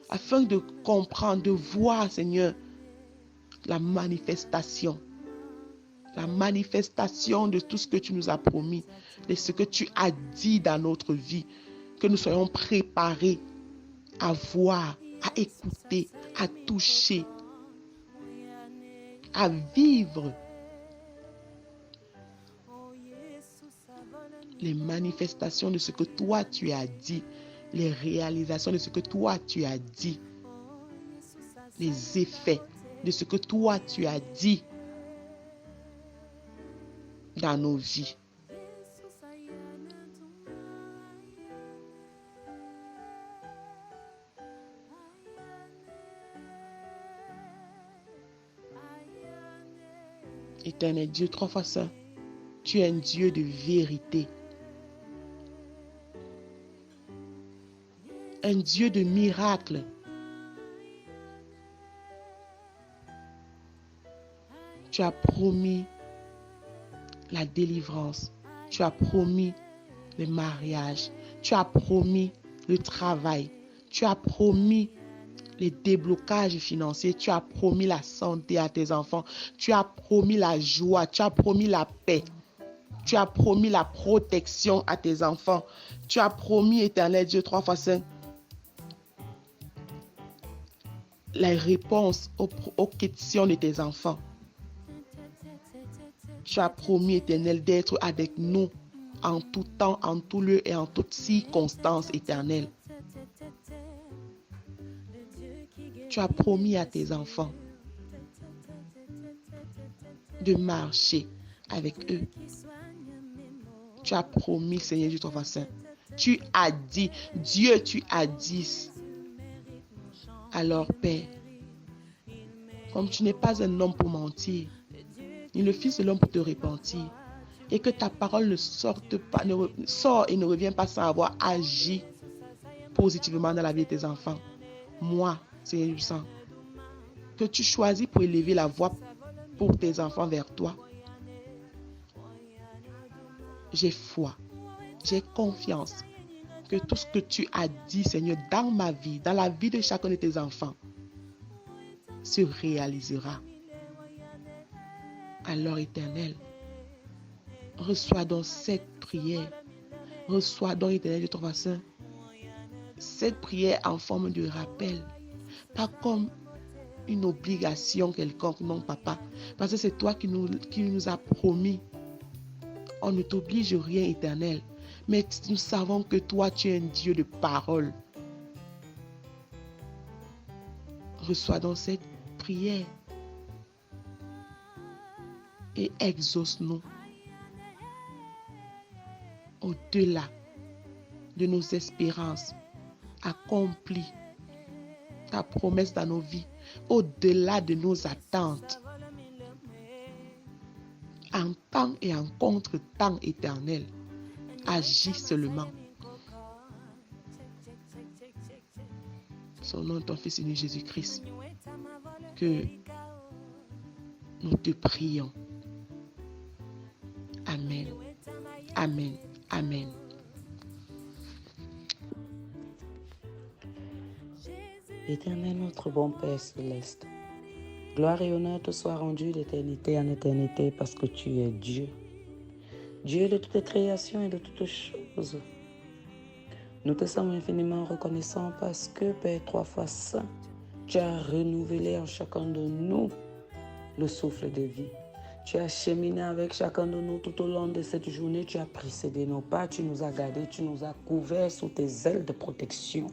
afin de comprendre, de voir, Seigneur, la manifestation de tout ce que tu nous as promis, de ce que tu as dit dans notre vie, que nous soyons préparés à voir, à écouter, à toucher, à vivre les manifestations de ce que toi tu as dit, les réalisations de ce que toi tu as dit, les effets de ce que toi tu as dit dans nos vies. Éternel Dieu, 3 fois saint, tu es un Dieu de vérité, un Dieu de miracles. Tu as promis la délivrance, tu as promis le mariage, tu as promis le travail, tu as promis les déblocages financiers, tu as promis la santé à tes enfants, tu as promis la joie, tu as promis la paix, tu as promis la protection à tes enfants, tu as promis, Éternel Dieu, 3 fois saint, les réponses aux questions de tes enfants. Tu as promis, Éternel, d'être avec nous en tout temps, en tout lieu et en toutes circonstances, Éternel. Tu as promis à tes enfants de marcher avec eux. Tu as promis, Seigneur Dieu, 3 fois saint. Tu as dit, Dieu, tu as dit. Alors, Père, comme tu n'es pas un homme pour mentir, ni le Fils de l'homme pour te repentir, et que ta parole ne sort et ne revient pas sans avoir agi positivement dans la vie de tes enfants. Moi, Seigneur du sang, que tu choisis pour élever la voix pour tes enfants vers toi. J'ai foi, j'ai confiance que tout ce que tu as dit, Seigneur, dans ma vie, dans la vie de chacun de tes enfants, se réalisera. Alors, Éternel, reçois donc cette prière. Reçois donc, Éternel de ton saint, cette prière en forme de rappel. Pas comme une obligation quelconque, non, Papa. Parce que c'est toi qui nous as promis. On ne t'oblige rien, Éternel. Mais nous savons que toi, tu es un Dieu de parole. Reçois donc cette prière. Et exauce-nous au-delà de nos espérances. Accomplis ta promesse dans nos vies, au-delà de nos attentes. En temps et en contre-temps éternel, agis seulement. Au nom de ton Fils unique Jésus-Christ, que nous te prions. Amen. Amen. Amen. Éternel notre bon Père céleste, gloire et honneur te soient rendus d'éternité en éternité parce que tu es Dieu. Dieu de toutes créations et de toutes choses. Nous te sommes infiniment reconnaissants parce que, Père 3 fois saint, tu as renouvelé en chacun de nous le souffle de vie. Tu as cheminé avec chacun de nous tout au long de cette journée. Tu as précédé nos pas, tu nous as gardés, tu nous as couverts sous tes ailes de protection.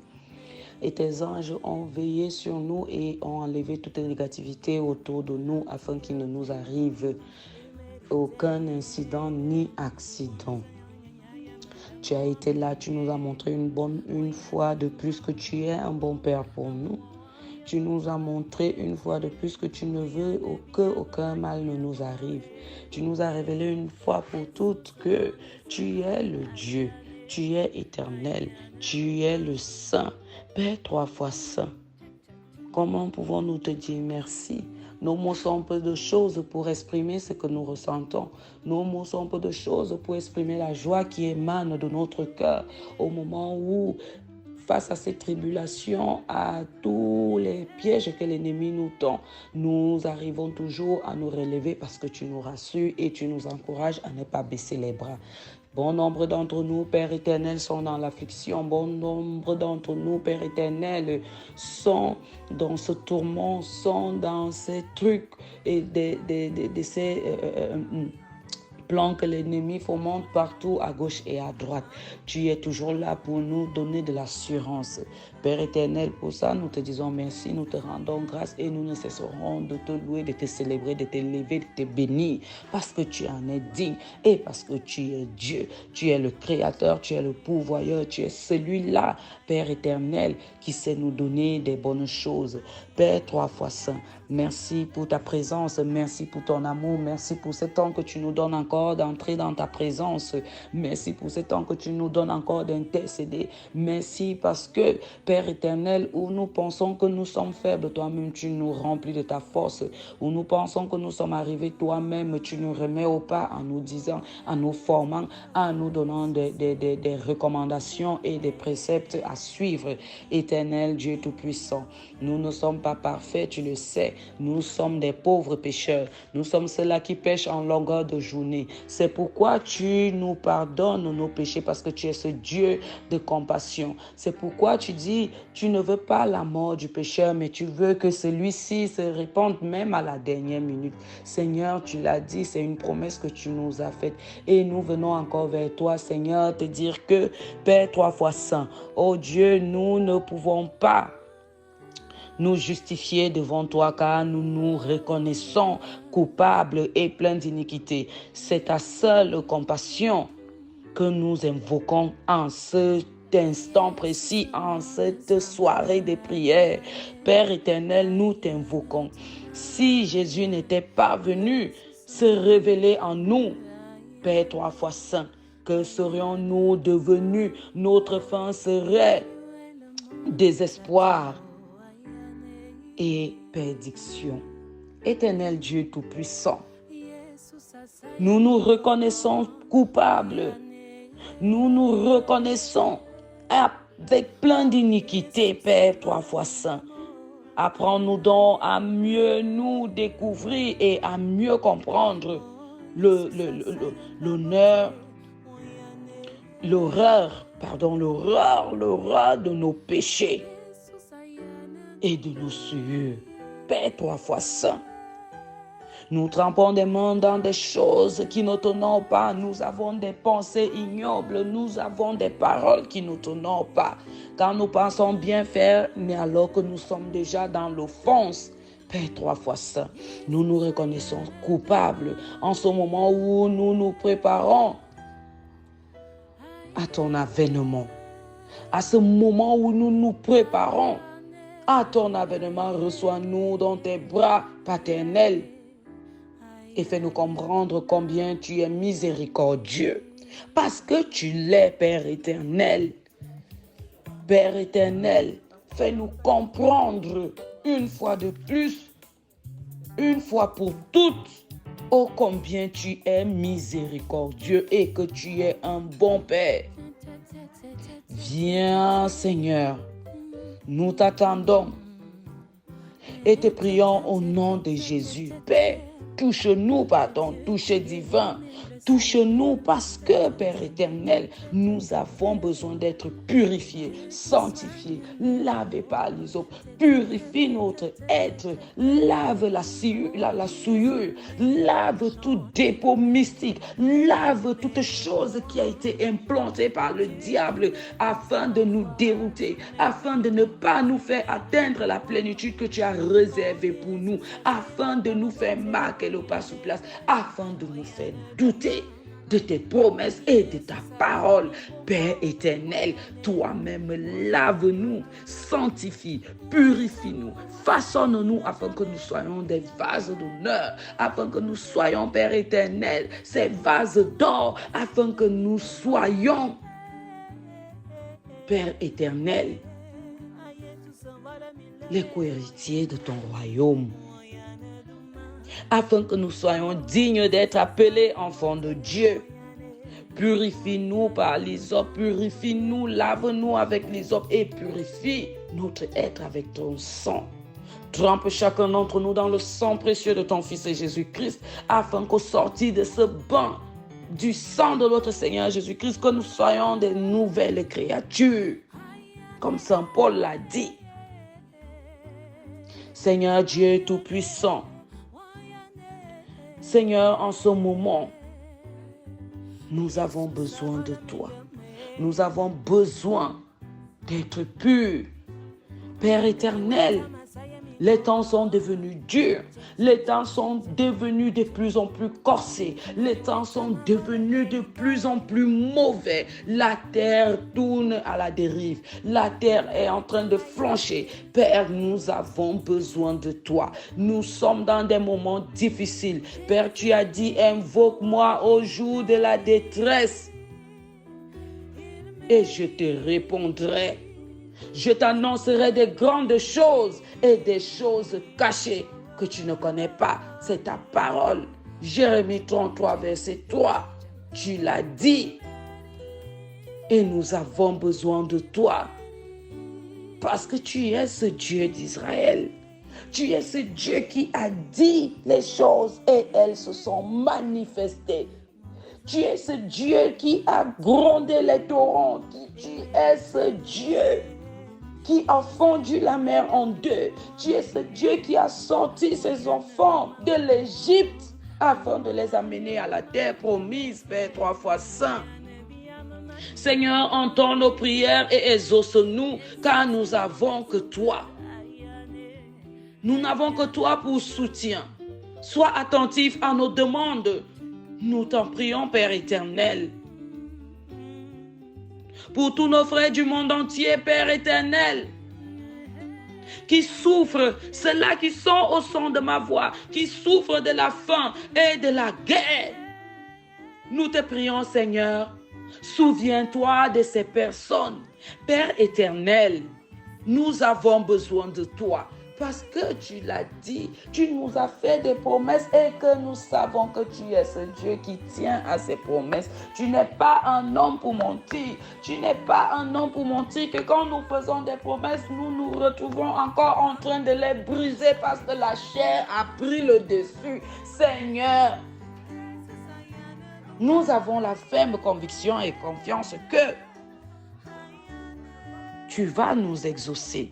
Et tes anges ont veillé sur nous et ont enlevé toute négativité autour de nous afin qu'il ne nous arrive aucun incident ni accident. Tu as été là, tu nous as montré une fois de plus que tu es un bon Père pour nous. Tu nous as montré une fois de plus que tu ne veux qu'aucun mal ne nous arrive. Tu nous as révélé une fois pour toutes que tu es le Dieu, tu es éternel, tu es le Saint, Père 3 fois saint. Comment pouvons-nous te dire merci? Nos mots sont peu de choses pour exprimer ce que nous ressentons. Nos mots sont peu de choses pour exprimer la joie qui émane de notre cœur au moment où, face à ces tribulations, à tous les pièges que l'ennemi nous tend, nous arrivons toujours à nous relever parce que tu nous rassures et tu nous encourages à ne pas baisser les bras. Bon nombre d'entre nous, Père éternel, sont dans l'affliction. Bon nombre d'entre nous, Père éternel, sont dans ce tourment, sont dans ces trucs et de ces plans que l'ennemi fomente partout à gauche et à droite. Tu es toujours là pour nous donner de l'assurance. Père éternel, pour ça, nous te disons merci, nous te rendons grâce et nous ne cesserons de te louer, de te célébrer, de t'élever, de te bénir parce que tu en es digne et parce que tu es Dieu. Tu es le Créateur, tu es le pourvoyeur, tu es celui-là, Père éternel, qui sait nous donner des bonnes choses. Père 3 fois saint, merci pour ta présence, merci pour ton amour, merci pour ce temps que tu nous donnes encore d'entrer dans ta présence. Merci pour ce temps que tu nous donnes encore d'intercéder. Merci parce que, Père éternel, où nous pensons que nous sommes faibles, toi-même tu nous remplis de ta force. Où nous pensons que nous sommes arrivés, toi-même tu nous remets au pas en nous disant, en nous formant, en nous donnant des recommandations et des préceptes à suivre. Éternel Dieu Tout-Puissant, nous ne sommes pas parfaits, tu le sais. Nous sommes des pauvres pécheurs. Nous sommes ceux-là qui pêchent en longueur de journée. C'est pourquoi tu nous pardonnes nos péchés parce que tu es ce Dieu de compassion. C'est pourquoi tu dis, tu ne veux pas la mort du pécheur, mais tu veux que celui-ci se répande même à la dernière minute. Seigneur, tu l'as dit, c'est une promesse que tu nous as faite. Et nous venons encore vers toi, Seigneur, te dire que, Père 3 fois saint, oh Dieu, nous ne pouvons pas nous justifier devant toi car nous nous reconnaissons coupables et pleins d'iniquité. C'est ta seule compassion que nous invoquons en cet instant précis, en cette soirée de prière. Père éternel, nous t'invoquons. Si Jésus n'était pas venu se révéler en nous, Père 3 fois saint, que serions-nous devenus? Notre fin serait désespoir et perdition. Éternel Dieu Tout-Puissant, nous nous reconnaissons coupables. Nous nous reconnaissons avec plein d'iniquité, Père 3 fois saint. Apprends-nous donc à mieux nous découvrir et à mieux comprendre l'horreur de nos péchés et de nos souillures. Père 3 fois saint, nous trempons des mains dans des choses qui ne t'honorent pas. Nous avons des pensées ignobles. Nous avons des paroles qui ne t'honorent pas. Quand nous pensons bien faire, mais alors que nous sommes déjà dans l'offense. Père 3 fois saint, nous nous reconnaissons coupables en ce moment où nous nous préparons à ton avènement. À ce moment où nous nous préparons à ton avènement, reçois-nous dans tes bras paternels et fais-nous comprendre combien tu es miséricordieux. Parce que tu l'es, Père éternel. Père éternel, fais-nous comprendre une fois de plus, une fois pour toutes, oh combien tu es miséricordieux et que tu es un bon Père. Viens, Seigneur, nous t'attendons et te prions au nom de Jésus. Père, touche-nous par ton toucher divin. Touche-nous parce que, Père éternel, nous avons besoin d'être purifiés, sanctifiés, lavés par l'hysope. Purifie notre être, lave la souillure, lave tout dépôt mystique, lave toute chose qui a été implantée par le diable afin de nous dérouter, afin de ne pas nous faire atteindre la plénitude que tu as réservée pour nous, afin de nous faire marquer le pas sur place, afin de nous faire douter de tes promesses et de ta parole. Père éternel, toi-même lave-nous, sanctifie, purifie-nous, façonne-nous afin que nous soyons des vases d'honneur, afin que nous soyons, Père éternel, ces vases d'or, afin que nous soyons, Père éternel, les co-héritiers de ton royaume. afin que nous soyons dignes d'être appelés enfants de Dieu. Purifie-nous par l'hysope, purifie-nous, lave-nous avec l'hysope et purifie notre être avec ton sang. Trempe chacun d'entre nous dans le sang précieux de ton Fils Jésus-Christ, afin qu'au sortir de ce bain du sang de notre Seigneur Jésus-Christ, que nous soyons des nouvelles créatures, comme Saint Paul l'a dit. Seigneur Dieu Tout-Puissant, Seigneur, en ce moment, nous avons besoin de toi. Nous avons besoin d'être purs. Père éternel, les temps sont devenus durs. Les temps sont devenus de plus en plus corsés. Les temps sont devenus de plus en plus mauvais. La terre tourne à la dérive. La terre est en train de flancher. Père, nous avons besoin de toi. Nous sommes dans des moments difficiles. Père, tu as dit, invoque-moi au jour de la détresse et je te répondrai. Je t'annoncerai des grandes choses et des choses cachées que tu ne connais pas. C'est ta parole. Jérémie 33, verset 3. Tu l'as dit. Et nous avons besoin de toi. Parce que tu es ce Dieu d'Israël. Tu es ce Dieu qui a dit les choses et elles se sont manifestées. Tu es ce Dieu qui a grondé les torrents. Tu es ce Dieu qui a fondu la mer en deux. Tu es ce Dieu qui a sorti ses enfants de l'Égypte afin de les amener à la terre promise, Père 3 fois saint. Seigneur, entends nos prières et exauce-nous, car nous n'avons que toi. Nous n'avons que toi pour soutien. Sois attentif à nos demandes. Nous t'en prions, Père éternel. Pour tous nos frères du monde entier, Père éternel, qui souffrent, ceux-là qui sont au son de ma voix, qui souffrent de la faim et de la guerre. Nous te prions, Seigneur, souviens-toi de ces personnes. Père éternel, nous avons besoin de toi. Parce que tu l'as dit, tu nous as fait des promesses et que nous savons que tu es ce Dieu qui tient à ses promesses. Tu n'es pas un homme pour mentir. Tu n'es pas un homme pour mentir que quand nous faisons des promesses, nous nous retrouvons encore en train de les briser parce que la chair a pris le dessus. Seigneur, nous avons la ferme conviction et confiance que tu vas nous exaucer.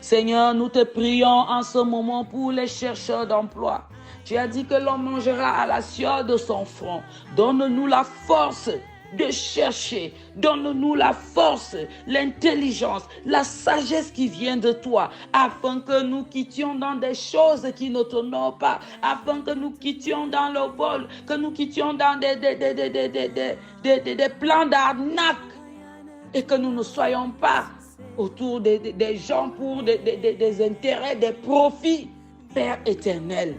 Seigneur, nous te prions en ce moment pour les chercheurs d'emploi. Tu as dit que l'on mangera à la sueur de son front. Donne-nous la force de chercher. Donne-nous la force, l'intelligence, la sagesse qui vient de toi, afin que nous quittions dans des choses qui ne t'honorent pas, afin que nous quittions dans le vol, que nous quittions dans des plans d'arnaque et que nous ne soyons pas autour des gens pour des intérêts, des profits. Père éternel,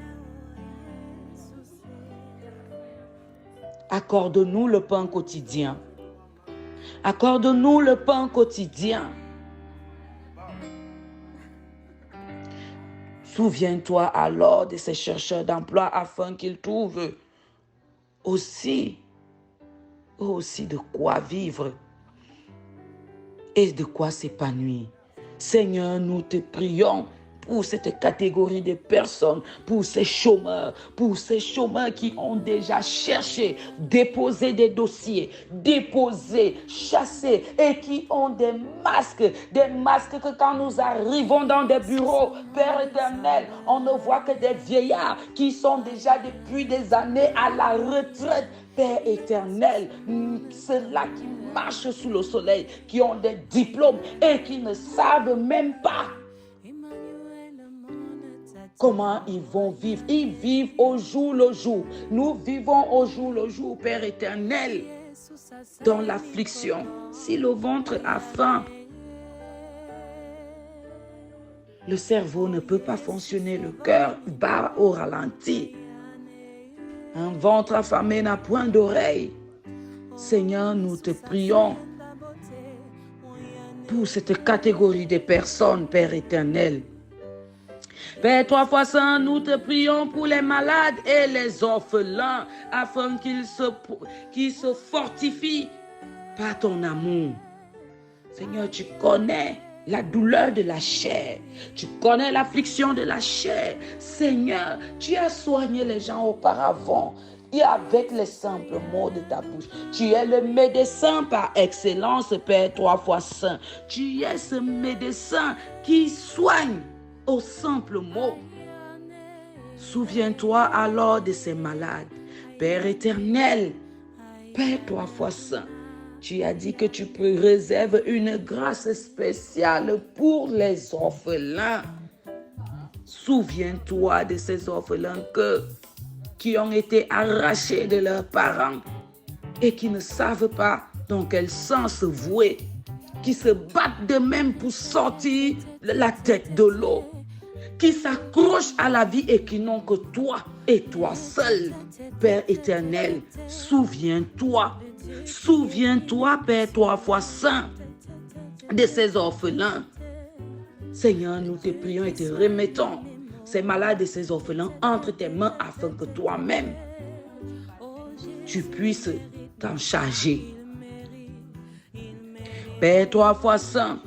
accorde-nous le pain quotidien. Accorde-nous le pain quotidien. Souviens-toi alors de ces chercheurs d'emploi afin qu'ils trouvent aussi de quoi vivre et de quoi s'épanouir. Seigneur, nous te prions pour cette catégorie de personnes, pour ces chômeurs qui ont déjà cherché, déposé des dossiers, chassé et qui ont des masques que quand nous arrivons dans des bureaux, Père éternel, on ne voit que des vieillards qui sont déjà depuis des années à la retraite. Père éternel, ceux-là qui marchent sous le soleil, qui ont des diplômes et qui ne savent même pas comment ils vont vivre. Ils vivent au jour le jour. Nous vivons au jour le jour, Père éternel, dans l'affliction. Si le ventre a faim, le cerveau ne peut pas fonctionner, le cœur bat au ralenti. Un ventre affamé n'a point d'oreille. Seigneur, nous te prions pour cette catégorie de personnes, Père éternel. Père, 3 fois 100, nous te prions pour les malades et les orphelins, afin qu'ils se fortifient par ton amour. Seigneur, tu connais la douleur de la chair. Tu connais l'affliction de la chair. Seigneur, tu as soigné les gens auparavant. Et avec les simples mots de ta bouche, tu es le médecin par excellence, Père, 3 fois saint. Tu es ce médecin qui soigne aux simples mots. Souviens-toi alors de ces malades. Père éternel, Père 3 fois saint, tu as dit que tu réserves une grâce spéciale pour les orphelins. Souviens-toi de ces orphelins qui ont été arrachés de leurs parents et qui ne savent pas dans quel sens vouer, qui se battent d'eux-mêmes pour sortir la tête de l'eau, qui s'accrochent à la vie et qui n'ont que toi et toi seul. Père éternel, souviens-toi, Père 3 fois saint, de ces orphelins. Seigneur, nous te prions et te remettons ces malades et ces orphelins entre tes mains afin que toi-même, tu puisses t'en charger. Père 3 fois saint,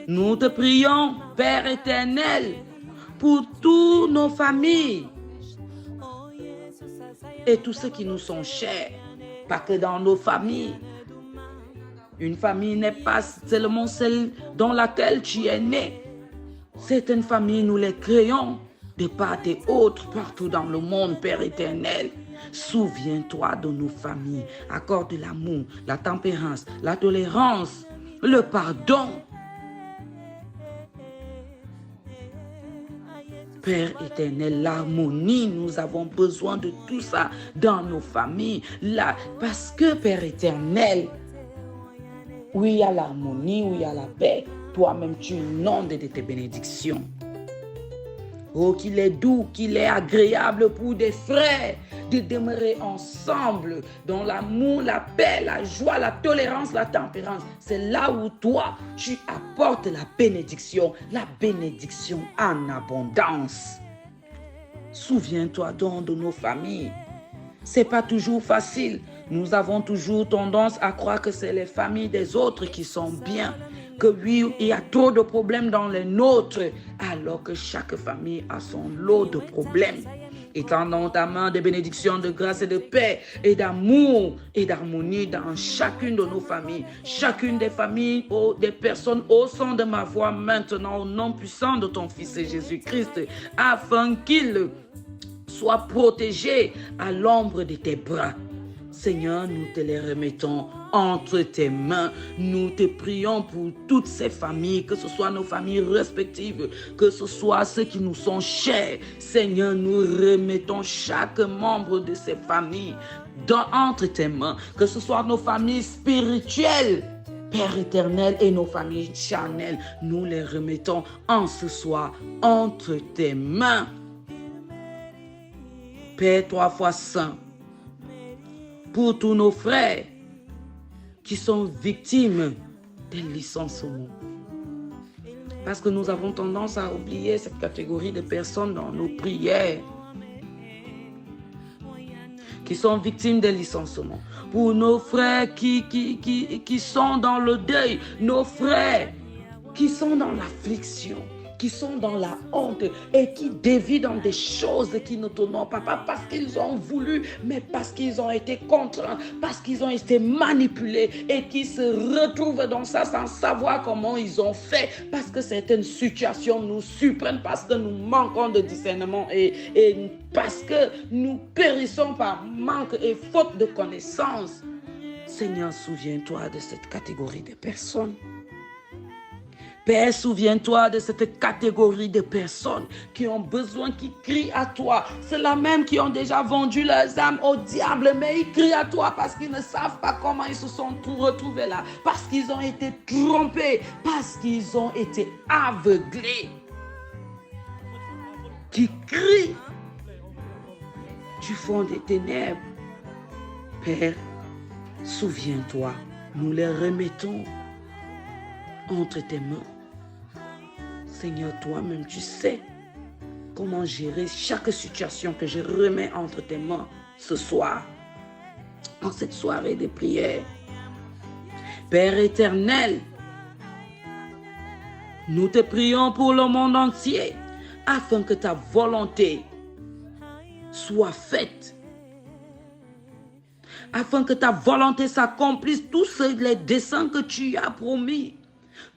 nous te prions, Père éternel, pour toutes nos familles et tous ceux qui nous sont chers, pas que dans nos familles. Une famille n'est pas seulement celle dans laquelle tu es né. Certaines familles, nous les créons de part et autre partout dans le monde, Père éternel. Souviens-toi de nos familles. Accorde l'amour, la tempérance, la tolérance, le pardon. Père éternel, l'harmonie, nous avons besoin de tout ça dans nos familles. Là, parce que, Père éternel, où il y a l'harmonie, où il y a la paix, toi-même tu inondes de tes bénédictions. Oh, qu'il est doux, qu'il est agréable pour des frères de demeurer ensemble dans l'amour, la paix, la joie, la tolérance, la tempérance. C'est là où toi, tu apportes la bénédiction en abondance. Souviens-toi donc de nos familles. C'est pas toujours facile. Nous avons toujours tendance à croire que c'est les familles des autres qui sont bien. Que oui, il y a trop de problèmes dans les nôtres, alors que chaque famille a son lot de problèmes. Étends dans ta main des bénédictions de grâce et de paix et d'amour et d'harmonie dans chacune de nos familles. Chacune des familles, des personnes au son de ma voix maintenant, au nom puissant de ton Fils Jésus-Christ, afin qu'ils soient protégés à l'ombre de tes bras. Seigneur, nous te les remettons entre tes mains. Nous te prions pour toutes ces familles, que ce soit nos familles respectives, que ce soit ceux qui nous sont chers. Seigneur, nous remettons chaque membre de ces familles entre tes mains, que ce soit nos familles spirituelles, Père éternel, et nos familles charnelles. Nous les remettons en ce soir entre tes mains. Père 3 fois saint, pour tous nos frères qui sont victimes des licenciements. Parce que nous avons tendance à oublier cette catégorie de personnes dans nos prières qui sont victimes des licenciements. Pour nos frères qui sont dans le deuil, nos frères qui sont dans l'affliction, qui sont dans la honte et qui dévient dans des choses qui ne t'honorent pas parce qu'ils ont voulu, mais parce qu'ils ont été contraints, parce qu'ils ont été manipulés et qui se retrouvent dans ça sans savoir comment ils ont fait, parce que certaines situations nous surprennent, parce que nous manquons de discernement et parce que nous périssons par manque et faute de connaissance. Seigneur, souviens-toi de cette catégorie de personnes. Père, souviens-toi de cette catégorie de personnes qui ont besoin, qui crient à toi. Ceux-là même qui ont déjà vendu leurs âmes au diable, mais ils crient à toi parce qu'ils ne savent pas comment ils se sont retrouvés là, parce qu'ils ont été trompés, parce qu'ils ont été aveuglés. Qui crient du fond des ténèbres. Père, souviens-toi, nous les remettons entre tes mains. Seigneur, toi-même, tu sais comment gérer chaque situation que je remets entre tes mains ce soir, en cette soirée de prière. Père éternel, nous te prions pour le monde entier, afin que ta volonté soit faite, afin que ta volonté s'accomplisse, tous les desseins que tu as promis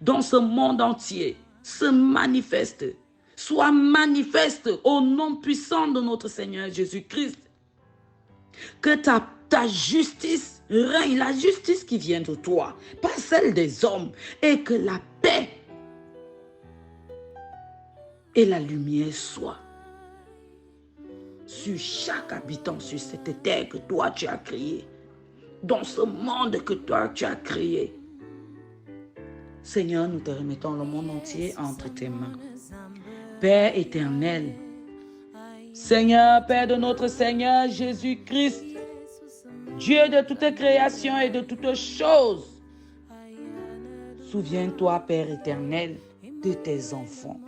dans ce monde entier se manifestent, soient manifestes au nom puissant de notre Seigneur Jésus-Christ. Que ta justice règne, la justice qui vient de toi, pas celle des hommes, et que la paix et la lumière soient sur chaque habitant sur cette terre que toi tu as créée, dans ce monde que toi tu as créé. Seigneur, nous te remettons le monde entier entre tes mains. Père éternel, Seigneur, Père de notre Seigneur Jésus-Christ, Dieu de toute création et de toutes choses, souviens-toi, Père éternel, de tes enfants.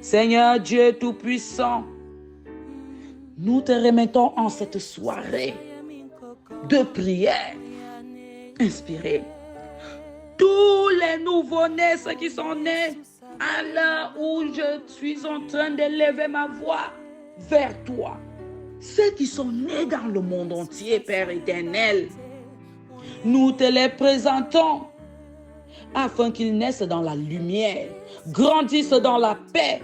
Seigneur Dieu Tout-Puissant, nous te remettons en cette soirée de prière inspirée. Tous les nouveau-nés, ceux qui sont nés à l'heure où je suis en train d'élever ma voix vers toi, ceux qui sont nés dans le monde entier, Père éternel, nous te les présentons afin qu'ils naissent dans la lumière, grandissent dans la paix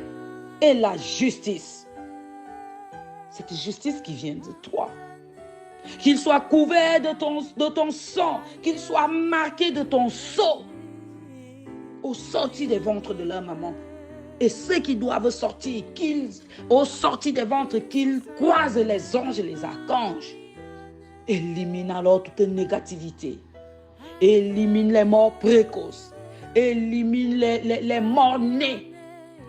et la justice. Cette justice qui vient de toi. Qu'ils soient couverts de ton sang, qu'ils soient marqués de ton sceau au sorti des ventres de leur maman. Et ceux qui doivent sortir, au sorti des ventres, qu'ils croisent les anges et les archanges. Élimine alors toute négativité. Élimine les morts précoces. Élimine les morts nés.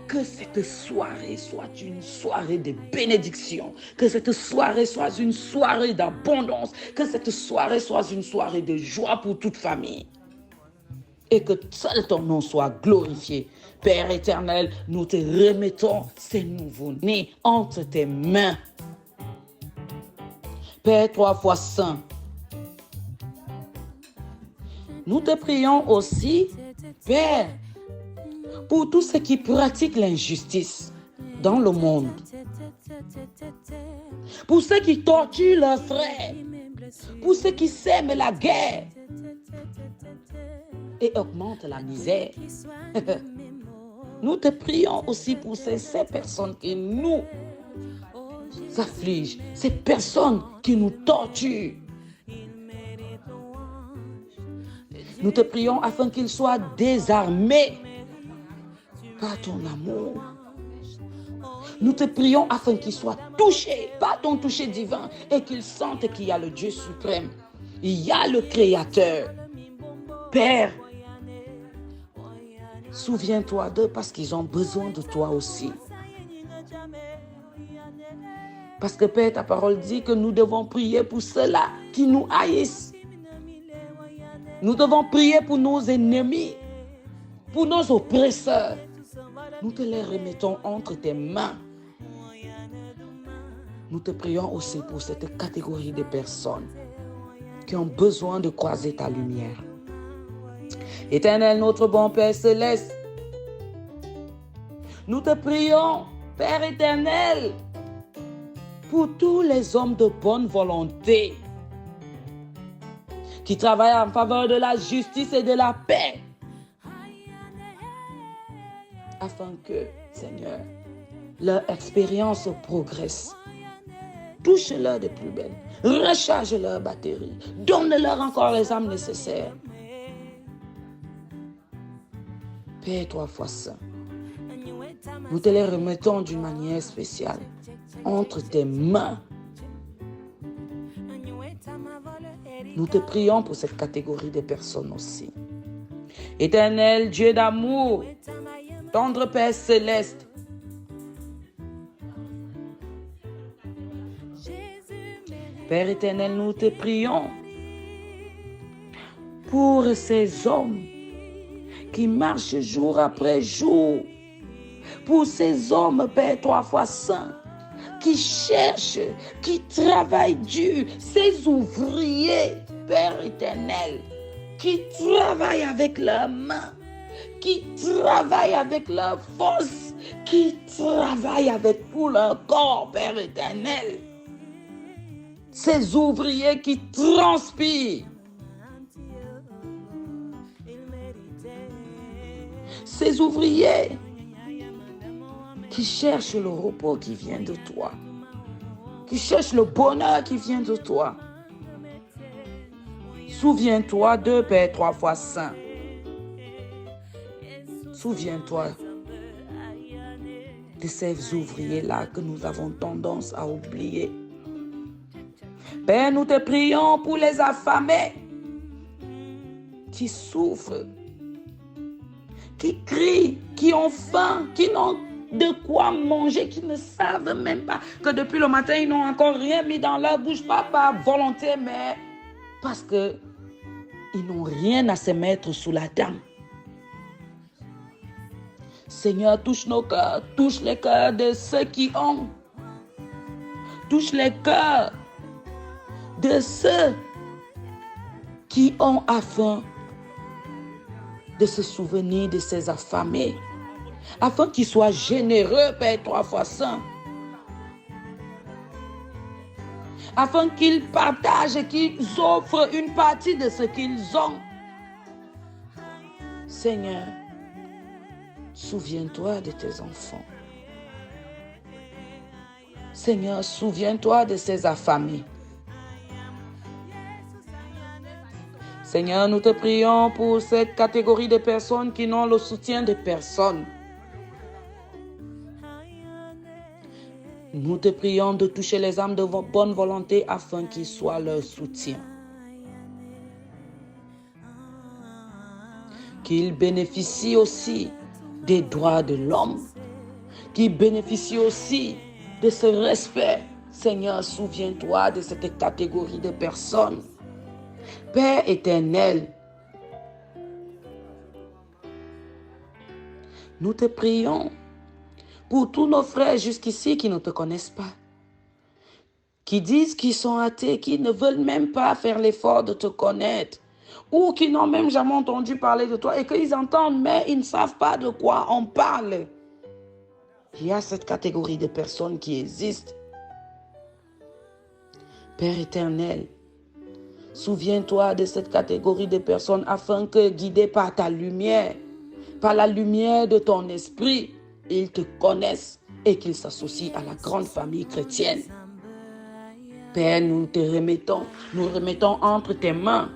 Que cette soirée soit une soirée de bénédiction. Que cette soirée soit une soirée d'abondance. Que cette soirée soit une soirée de joie pour toute famille. Et que seul ton nom soit glorifié. Père éternel, nous te remettons ces nouveaux-nés entre tes mains. Père 3 fois saint, nous te prions aussi, Père, pour tous ceux qui pratiquent l'injustice dans le monde, pour ceux qui torturent leurs frères, pour ceux qui sèment la guerre et augmentent la misère. Nous te prions aussi pour ces personnes qui nous affligent, ces personnes qui nous torturent. Nous te prions afin qu'ils soient désarmés par ton amour. Nous te prions afin qu'ils soient touchés par ton toucher divin et qu'ils sentent qu'il y a le Dieu suprême. Il y a le Créateur. Père, souviens-toi d'eux parce qu'ils ont besoin de toi aussi. Parce que Père, ta parole dit que nous devons prier pour ceux-là qui nous haïssent. Nous devons prier pour nos ennemis, pour nos oppresseurs. Nous te les remettons entre tes mains. Nous te prions aussi pour cette catégorie de personnes qui ont besoin de croiser ta lumière. Éternel, notre bon Père céleste, nous te prions, Père éternel, pour tous les hommes de bonne volonté qui travaillent en faveur de la justice et de la paix, afin que, Seigneur, leur expérience progresse. Touche-leur de plus belle, recharge leur batterie, donne-leur encore les âmes nécessaires. Père 3 fois saint, nous te les remettons d'une manière spéciale entre tes mains. Nous te prions pour cette catégorie de personnes aussi. Éternel Dieu d'amour, tendre Père céleste, Père éternel, nous te prions pour ces hommes qui marchent jour après jour pour ces hommes, Père, 3 fois saints, qui cherchent, qui travaillent dur, ces ouvriers, Père éternel, qui travaillent avec leurs mains, qui travaillent avec leur force, qui travaillent avec tout leur corps, Père éternel. Ces ouvriers qui transpirent. Ces ouvriers qui cherchent le repos qui vient de toi, qui cherchent le bonheur qui vient de toi. Souviens-toi de Père 3 fois saint. Souviens-toi de ces ouvriers-là que nous avons tendance à oublier. Père, nous te prions pour les affamés qui souffrent, qui crient, qui ont faim, qui n'ont de quoi manger, qui ne savent même pas que depuis le matin, ils n'ont encore rien mis dans leur bouche, pas par volonté, mais parce qu'ils n'ont rien à se mettre sous la dent. Seigneur, touche nos cœurs, touche les cœurs de ceux qui ont. Touche les cœurs de ceux qui ont afin de se souvenir de ces affamés, afin qu'ils soient généreux, Père 3 fois saint, afin qu'ils partagent et qu'ils offrent une partie de ce qu'ils ont. Seigneur, souviens-toi de tes enfants. Seigneur, souviens-toi de ces affamés. Seigneur, nous te prions pour cette catégorie de personnes qui n'ont le soutien de personne. Nous te prions de toucher les âmes de bonne volonté afin qu'ils soient leur soutien. Qu'ils bénéficient aussi des droits de l'homme, qu'ils bénéficient aussi de ce respect. Seigneur, souviens-toi de cette catégorie de personnes. Père éternel, nous te prions pour tous nos frères jusqu'ici qui ne te connaissent pas, qui disent qu'ils sont athées, qui ne veulent même pas faire l'effort de te connaître, ou qui n'ont même jamais entendu parler de toi et qu'ils entendent, mais ils ne savent pas de quoi on parle. Il y a cette catégorie de personnes qui existent. Père éternel, souviens-toi de cette catégorie de personnes afin que, guidés par ta lumière, par la lumière de ton esprit, ils te connaissent et qu'ils s'associent à la grande famille chrétienne. Père, nous remettons entre tes mains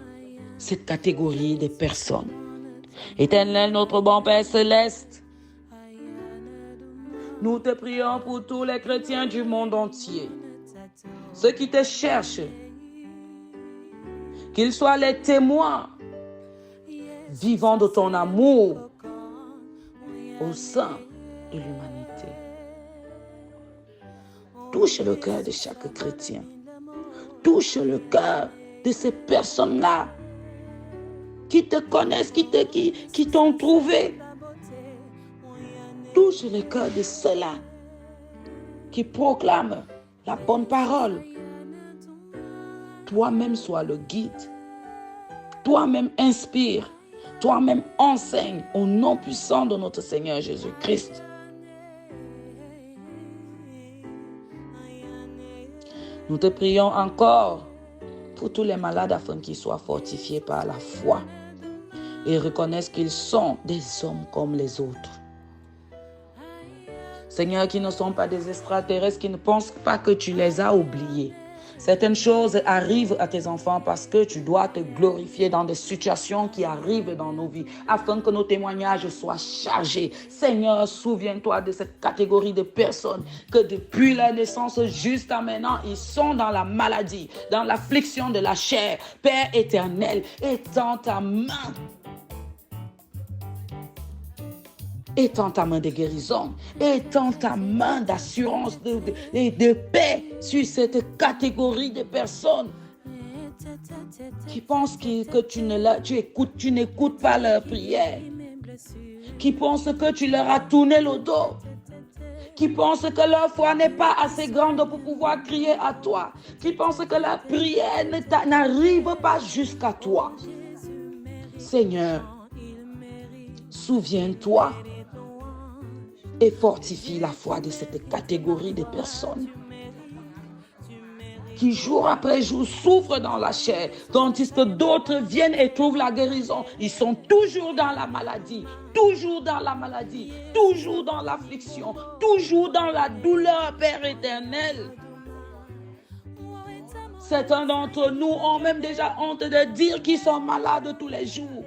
cette catégorie de personnes. Éternel, notre bon Père céleste, nous te prions pour tous les chrétiens du monde entier, ceux qui te cherchent, qu'ils soient les témoins vivants de ton amour au sein de l'humanité. Touche le cœur de chaque chrétien. Touche le cœur de ces personnes-là qui te connaissent, qui t'ont trouvé. Touche le cœur de ceux-là qui proclament la bonne parole. Toi-même sois le guide. Toi-même inspire. Toi-même enseigne au nom puissant de notre Seigneur Jésus-Christ. Nous te prions encore pour tous les malades afin qu'ils soient fortifiés par la foi et reconnaissent qu'ils sont des hommes comme les autres. Seigneur, qui ne sont pas des extraterrestres, qui ne pensent pas que tu les as oubliés. Certaines choses arrivent à tes enfants parce que tu dois te glorifier dans des situations qui arrivent dans nos vies, afin que nos témoignages soient chargés. Seigneur, souviens-toi de cette catégorie de personnes que depuis la naissance jusqu'à maintenant, ils sont dans la maladie, dans l'affliction de la chair. Père éternel, étends ta main. Étends ta main de guérison, étends ta main d'assurance et de paix sur cette catégorie de personnes qui pensent que tu n'écoutes pas leurs prières, qui pensent que tu leur as tourné le dos. qui pensent que leur foi n'est pas assez grande pour pouvoir crier à toi, qui pensent que la prière n'arrive pas jusqu'à toi. Seigneur, souviens-toi et fortifie la foi de cette catégorie de personnes qui jour après jour souffrent dans la chair, tandis que d'autres viennent et trouvent la guérison. Ils sont toujours dans la maladie, toujours dans la maladie, toujours dans l'affliction, toujours dans la douleur, Père éternel. Certains d'entre nous ont même déjà honte de dire qu'ils sont malades tous les jours.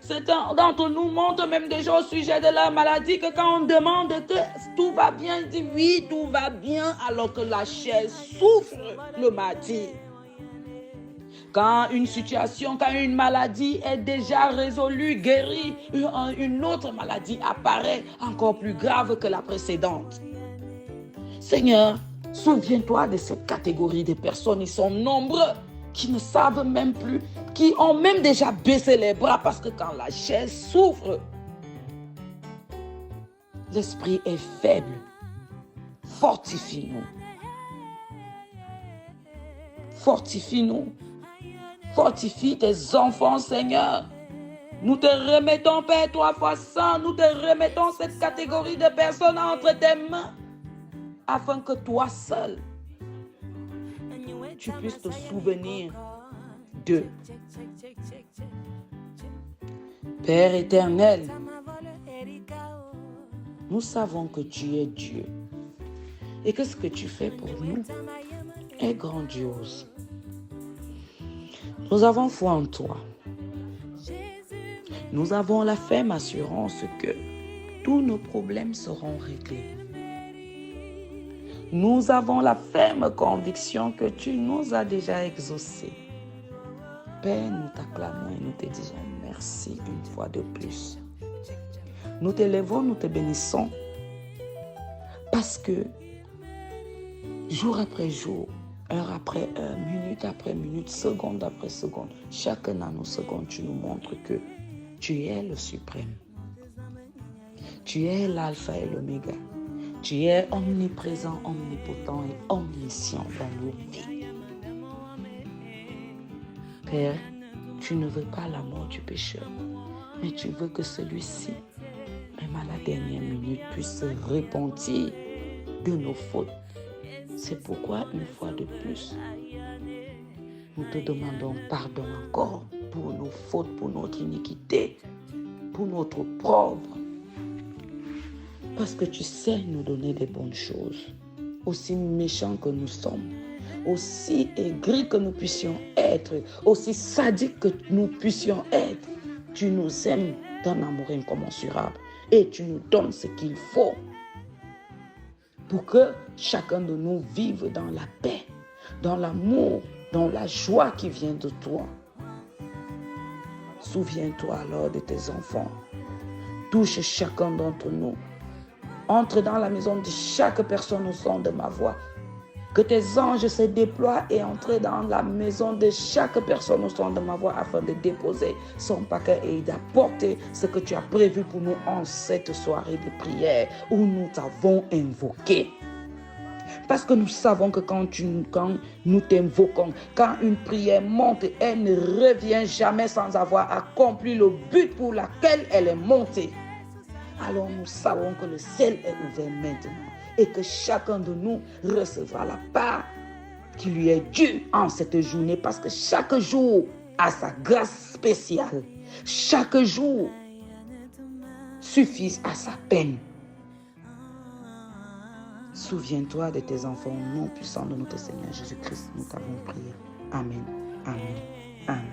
Certains d'entre nous montrent même déjà au sujet de leur maladie que quand on demande que tout va bien, ils disent oui, tout va bien, alors que la chair souffre le martyre. Quand une maladie est déjà résolue, guérie, une autre maladie apparaît encore plus grave que la précédente. Seigneur, souviens-toi de cette catégorie de personnes, ils sont nombreux, qui ne savent même plus, qui ont même déjà baissé les bras parce que quand la chair souffre, l'esprit est faible. Fortifie-nous. Fortifie-nous. Fortifie tes enfants, Seigneur. Nous te remettons, Père, 3 fois 100, nous te remettons cette catégorie de personnes entre tes mains, afin que toi seul, tu puisses te souvenir d'eux. Père éternel, nous savons que tu es Dieu et que ce que tu fais pour nous est grandiose. Nous avons foi en toi. Nous avons la ferme assurance que tous nos problèmes seront réglés. Nous avons la ferme conviction que tu nous as déjà exaucés. Père, nous t'acclamons et nous te disons merci une fois de plus. Nous t'élèvons, nous te bénissons parce que jour après jour, heure après heure, minute après minute, seconde après seconde, chaque nanoseconde, tu nous montres que tu es le suprême. Tu es l'alpha et l'oméga. Tu es omniprésent, omnipotent et omniscient dans nos vies. Père, tu ne veux pas la mort du pécheur, mais tu veux que celui-ci, même à la dernière minute, puisse se repentir de nos fautes. C'est pourquoi, une fois de plus, nous te demandons pardon encore pour nos fautes, pour notre iniquité, pour notre pauvre. Parce que tu sais nous donner des bonnes choses, aussi méchants que nous sommes, aussi aigris que nous puissions être, aussi sadiques que nous puissions être. Tu nous aimes d'un amour incommensurable et tu nous donnes ce qu'il faut pour que chacun de nous vive dans la paix, dans l'amour, dans la joie qui vient de toi. Souviens-toi alors de tes enfants. Touche chacun d'entre nous. Entre dans la maison de chaque personne au son de ma voix. Que tes anges se déploient et entrent dans la maison de chaque personne au son de ma voix afin de déposer son paquet et d'apporter ce que tu as prévu pour nous en cette soirée de prière où nous t'avons invoqué. Parce que nous savons que quand nous t'invoquons, quand une prière monte, elle ne revient jamais sans avoir accompli le but pour lequel elle est montée. Alors nous savons que le ciel est ouvert maintenant et que chacun de nous recevra la part qui lui est due en cette journée parce que chaque jour a sa grâce spéciale. Chaque jour suffit à sa peine. Souviens-toi de tes enfants au nom puissant de notre Seigneur Jésus-Christ. Nous t'avons prié. Amen. Amen. Amen.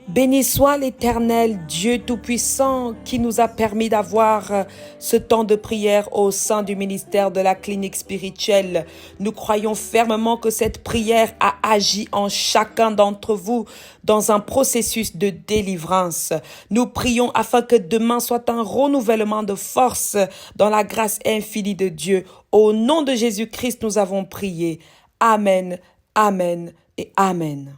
Béni soit l'Éternel, Dieu Tout-Puissant, qui nous a permis d'avoir ce temps de prière au sein du ministère de la clinique spirituelle. Nous croyons fermement que cette prière a agi en chacun d'entre vous dans un processus de délivrance. Nous prions afin que demain soit un renouvellement de force dans la grâce infinie de Dieu. Au nom de Jésus-Christ, nous avons prié. Amen, amen et amen.